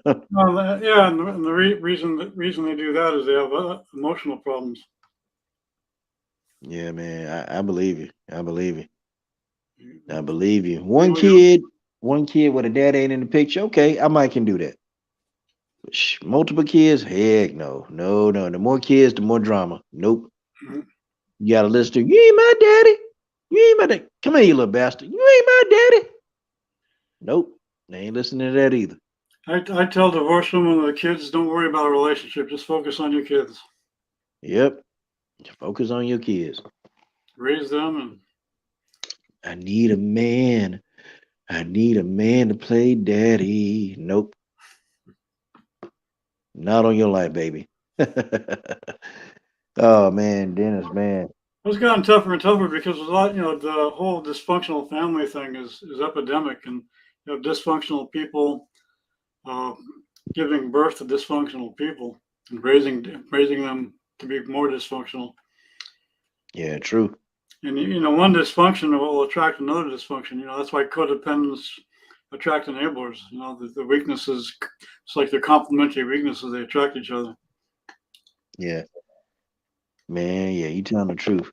Well, yeah, and the reason they do that is they have emotional problems. Yeah, man, I believe you. I believe you. I Mm-hmm. believe you. One kid with a dad ain't in the picture. Okay, I might can do that. Multiple kids? Heck no. No, no. The more kids, the more drama. Nope. Mhm. You gotta listen to, you ain't my daddy. You ain't my daddy. Come here, you little bastard. You ain't my daddy. Nope. They ain't listening to that either. I tell divorced women with the kids, don't worry about a relationship. Just focus on your kids. Yep. Focus on your kids. Raise them and I need a man. I need a man to play daddy. Nope. Not on your life, baby. Oh man, Dennis, man. it's gotten tougher and tougher because a lot, the whole dysfunctional family thing is epidemic, and dysfunctional people uh, giving birth to dysfunctional people and raising them to be more dysfunctional. Yeah, true. And one dysfunction will attract another dysfunction. That's why codependents attract enablers. The weaknesses, it's like they're complementary weaknesses. They attract each other. Yeah, man. Yeah, you telling the truth.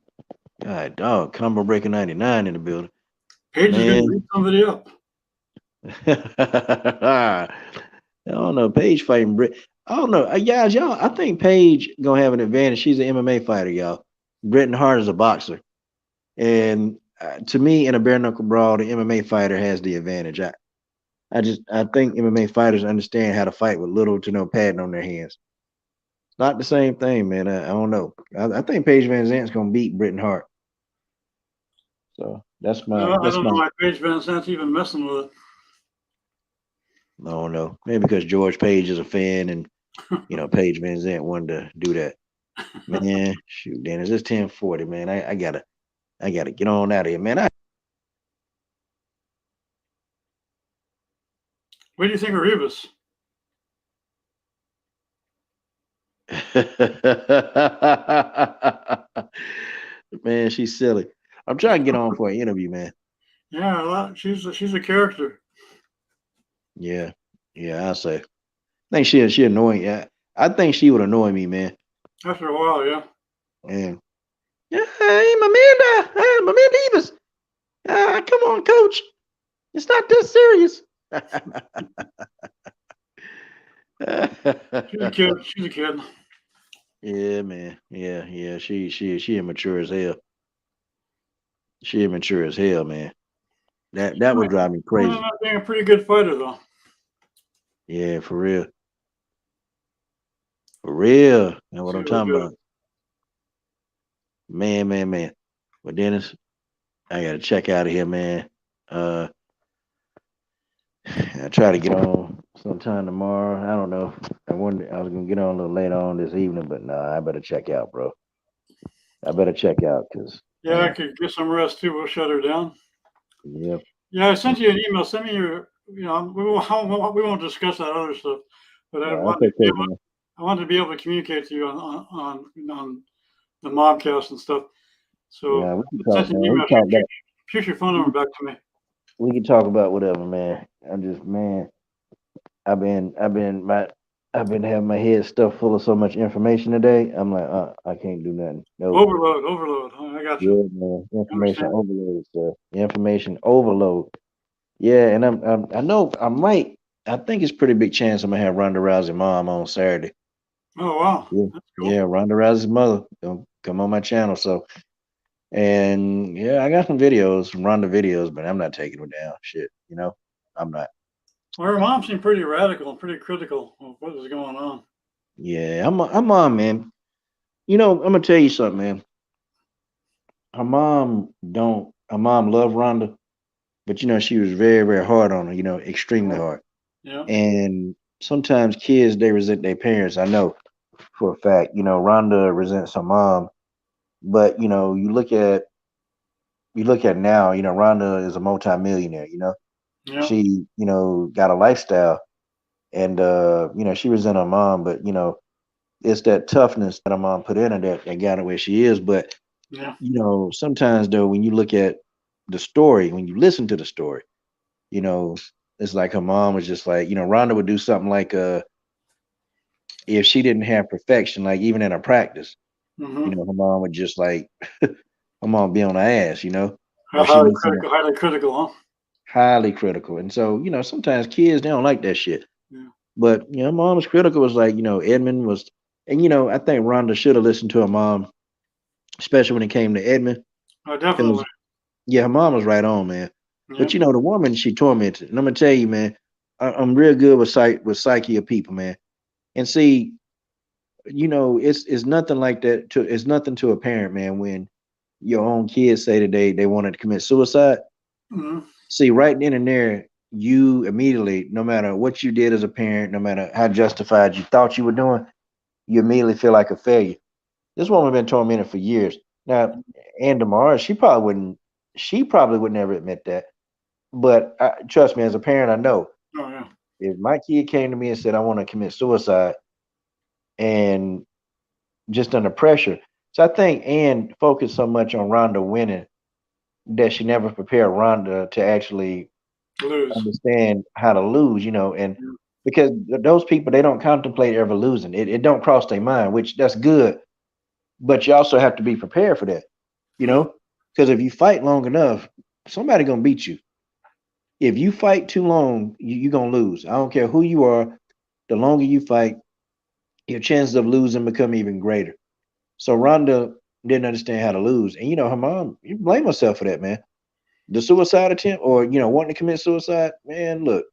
God, dog. Combo Breaker 99 in the building, Paige is going to man. beat somebody up. I don't know. Paige fighting Brit. I don't know. Guys, y'all. I think Paige gonna have an advantage. She's an MMA fighter, y'all. Britton Hart is a boxer, and to me, in a bare knuckle brawl, the MMA fighter has the advantage. I think MMA fighters understand how to fight with little to no padding on their hands. It's not the same thing, man. I don't know. I think Paige Van Zant's gonna beat Britton Hart. So that's I my don't know why Paige Van Zant's even messing with it. I don't know. Maybe because George Page is a fan, and Paige Van Zant wanted to do that. Man, shoot, Dennis, it's 10:40, man. I gotta get on out of here, man. What do you think of Rebus? Man, she's silly. I'm trying to get on for an interview, man. Yeah, she's a character. Yeah, I say. I think she annoying. Yeah, I think she would annoy me, man. After a while, yeah. And hey, Amanda, Amanda Davis. Come on, coach. It's not that serious. She's a kid. She's a kid. Yeah, man. Yeah. She immature as hell. She immature as hell, man. That would drive me crazy. Being a pretty good fighter, though. Yeah, for real. For real. That's what I'm She was talking good. about. Man. But Dennis, I gotta check out of here, man. I try to get on sometime tomorrow. I don't know. I was gonna get on a little later on this evening, but nah, I better check out, bro. I better check out because Yeah, I could get some rest too. We'll shut her down. yeah. Yeah, I sent you an email. Send me your. We won't discuss that other stuff, but I wanted to be able to communicate to you on the Mobcast and stuff. So Yeah, we can talk, send man. an email. Shoot your phone number back to me. We can talk about whatever, man. I've been having my head stuffed full of so much information today. I'm like, I can't do nothing. No. Overload. I got you. Yeah, man. Information overload, sir. Information overload. Yeah, and I know I think it's pretty big chance I'm gonna have Ronda Rousey's mom on Saturday. Oh wow. Yeah. That's cool. Yeah, Ronda Rousey's mother gonna come on my channel. So, and yeah, I got some videos, some Ronda videos, but I'm not taking them down. Shit, I'm not. Well, her mom seemed pretty radical and pretty critical of what was going on. Yeah, I'm on, man. I'm gonna tell you something, man. Her mom loved Ronda, but she was very, very hard on her, extremely hard. Yeah. And sometimes kids they resent their parents. I know for a fact, Ronda resents her mom, but you look at now, Ronda is a multimillionaire, Yeah. she, got a lifestyle and she resent her mom, but it's that toughness that her mom put in her that got her where she is. But Yeah. sometimes though, when you look at the story, when you listen to the story, it's like her mom was just like, Ronda would do something like if she didn't have perfection, like even in her practice, Mm-hmm. her mom would just like her mom be on her ass, or she Highly needs something critical, huh? highly critical. And so, sometimes kids they don't like that shit. Yeah. But mom was critical was like, Edmund was, and I think Ronda should have listened to her mom, especially when it came to Edmund. Oh, definitely. Yeah, her mom was right on, man. Yeah. But the woman she tormented, and I'm gonna tell you, man, I'm real good with psyche of people, man. And see, it's nothing like that. It's nothing to a parent, man, when your own kids say that they wanted to commit suicide. Mm-hmm. See, right then and there, you immediately, no matter what you did as a parent, no matter how justified you thought you were doing, you immediately feel like a failure. This woman been tormented for years. Now, and tomorrow, she probably would never admit that. But trust me, as a parent, I know Oh yeah. if my kid came to me and said, I want to commit suicide and just under pressure. So I think Ann focused so much on Ronda winning that she never prepared Ronda to actually Lose. understand how to lose, and Yeah. because those people, they don't contemplate ever losing. It don't cross their mind, which that's good. But you also have to be prepared for that, because if you fight long enough, somebody gonna beat you. If you fight too long, you're gonna lose. I don't care who you are. The longer you fight, your chances of losing become even greater. So Ronda didn't understand how to lose, and her mom, you blame herself for that, man. The suicide attempt, or wanting to commit suicide, man. Look,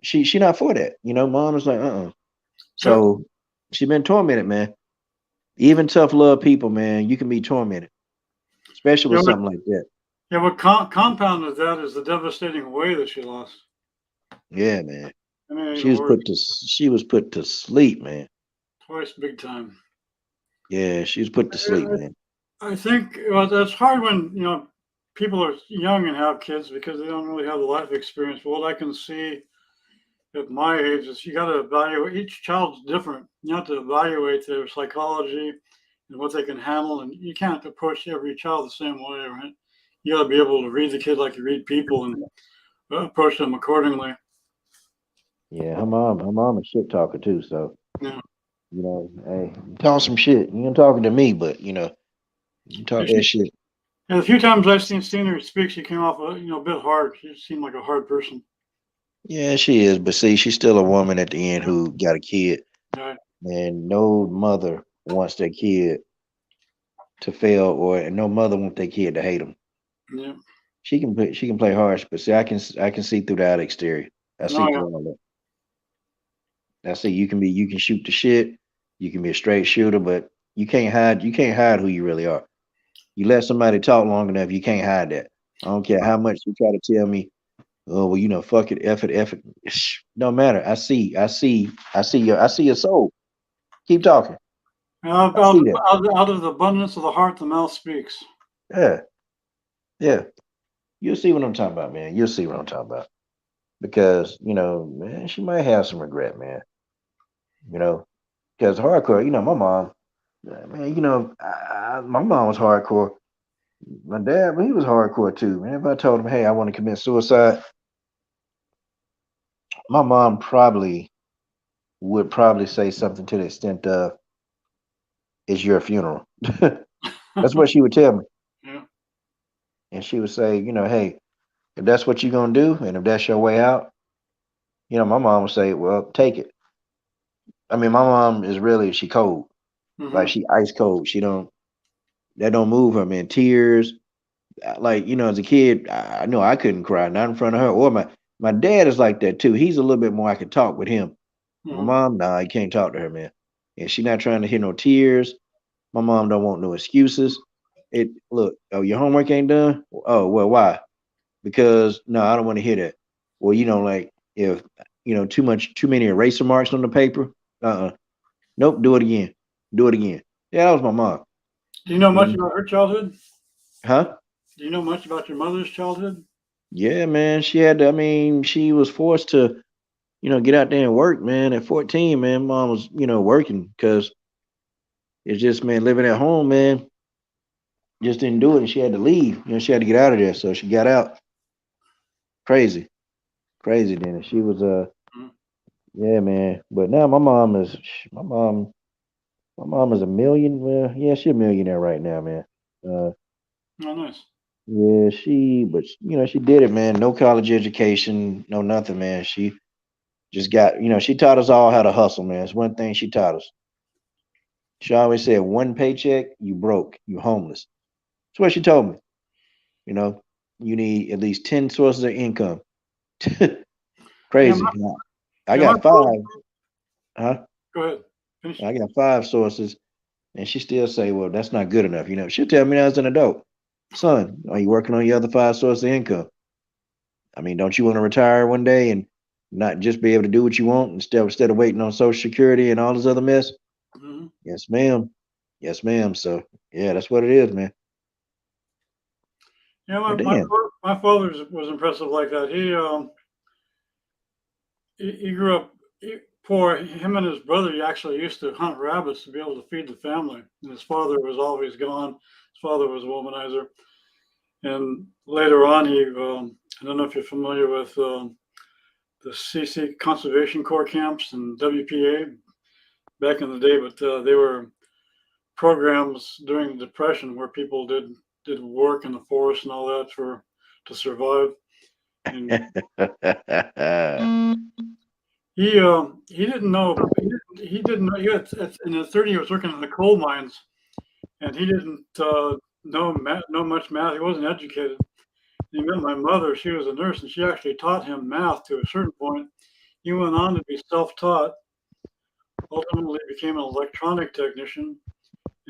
she not for that. Mom is like, So she been tormented, man. Even tough love people, man, you can be tormented, especially with something like that. Yeah, what compounded that is the devastating weight that she lost. Yeah, man. I mean, She was put to sleep, man. twice big time. Yeah, she was put to sleep, man. I think that's hard when people are young and have kids because they don't really have the life experience. But what I can see at my age is you got to evaluate. Each child's different. You have to evaluate their psychology and what they can handle, and you can't approach every child the same way, right? You got to be able to read the kid like you read people and approach them accordingly. Yeah, her mom a shit talker too. So Yeah. hey, talk some shit. You ain't talking to me, but you talk that shit. And a few times I've seen her speak, she came off a bit hard. She seemed like a hard person. Yeah, she is. But see, she's still a woman at the end who got a kid, Right. and no mother wants their kid to fail, or no mother wants their kid to hate them. Yeah. She can play harsh, but see, I can see through that exterior. I see through all that. I see you can shoot the shit. You can be a straight shooter, but you can't hide who you really are. You let somebody talk long enough, you can't hide that. I don't care how much you try to tell me, oh well, fuck it, F it. Don't matter. I see your soul. Keep talking. Out, I out, see that. out of the abundance of the heart, the mouth speaks. Yeah. Yeah. You'll see what I'm talking about, man. You'll see what I'm talking about. Because, man, she might have some regret, man. Because hardcore, my mom, man, my mom was hardcore. My dad, but he was hardcore too, man. If I told him, hey, I want to commit suicide, my mom would probably say something to the extent of, it's your funeral. That's what she would tell me. Yeah. And she would say, hey, if that's what you're going to do, and if that's your way out, my mom would say, well, take it. I mean, my mom is really, she cold. Like, she ice cold. That don't move her, man. Tears. Like, as a kid, I know I couldn't cry, not in front of her. Or my dad is like that too. He's a little bit more, I could talk with him. My mom, nah, I can't talk to her, man. And she not trying to hear no tears. My mom don't want no excuses. Look, oh, your homework ain't done? Oh, well, why? Because no, I don't want to hear that. Well, like if too many eraser marks on the paper, nope, do it again. Do it again. Yeah, that was my mom. Do you know much about her childhood? Huh? Do you know much about your mother's childhood? Yeah, man. She was forced to, get out there and work, man. At 14, man, mom was, working because it's just, man, living at home, man, just didn't do it. And she had to leave. She had to get out of there. So she got out. Crazy. Crazy, Dennis. She was, yeah, man. But now my mom is a million. Well, yeah, she's a millionaire right now, man. Oh, nice. Yeah, but she did it, man. No college education, no nothing, man. She just got, she taught us all how to hustle, man. It's one thing she taught us. She always said, one paycheck, you broke, you homeless. That's what she told me. You need at least 10 sources of income. Crazy. I got 5. Huh? Go ahead. Finish. I got 5 sources, and she still say, well, that's not good enough. She'll tell me as an adult, son, are you working on your other 5 sources of income? I mean, don't you want to retire one day and not just be able to do what you want instead of waiting on Social Security and all this other mess? Mm-hmm. Yes, ma'am. Yes, ma'am. So yeah, that's what it is, man. Yeah, Damn. my father was impressive like that. He grew up poor. Him and his brother actually used to hunt rabbits to be able to feed the family. And his father was always gone. His father was a womanizer. And later on, I don't know if you're familiar with the CC Conservation Corps camps and WPA back in the day, but they were programs during the Depression where people did work in the forest and all that to survive. And he didn't know he had in his 30s he was working in the coal mines, and he didn't know much math. He wasn't educated. He met my mother. She was a nurse, and she actually taught him math to a certain point. He went on to be self-taught. Ultimately, became an electronic technician.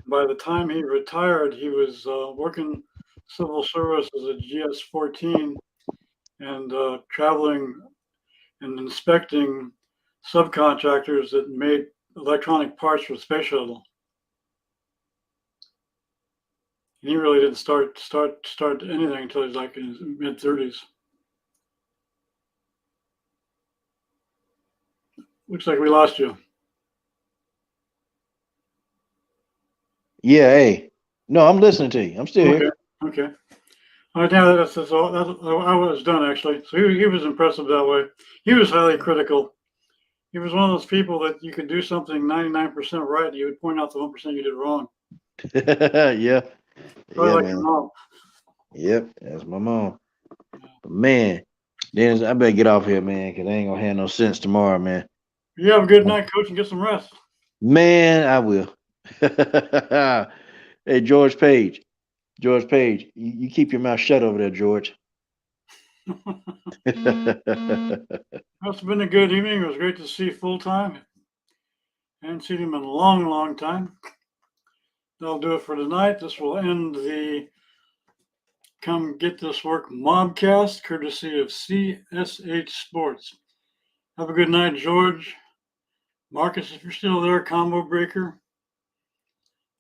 And by the time he retired, he was working civil service as a GS-14 and traveling and inspecting subcontractors that made electronic parts for the space shuttle. And he really didn't start anything until he was like in his mid-30s. Looks like we lost you. Yeah, hey. No, I'm listening to you. I'm still Okay. here. Okay. All right, now that's all. That's, I was done actually. So he was impressive that way. He was highly critical. He was one of those people that you could do something 99% right, and you would point out the 1% you did wrong. Yeah. Probably Yeah, like man. your mom. Yep, that's my mom. But man, Dennis, I better get off here, man, because I ain't gonna have no sense tomorrow, man. You have a good night, coach, and get some rest. Man, I will. Hey, George Page. George Page, you keep your mouth shut over there, George. It's been a good evening. It was great to see full time. I haven't seen him in a long, long time. That'll do it for tonight. This will end the Come Get This Work Mobcast, courtesy of CSH Sports. Have a good night, George. Marcus, if you're still there, combo breaker.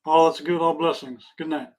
All that's good, all blessings. Good night.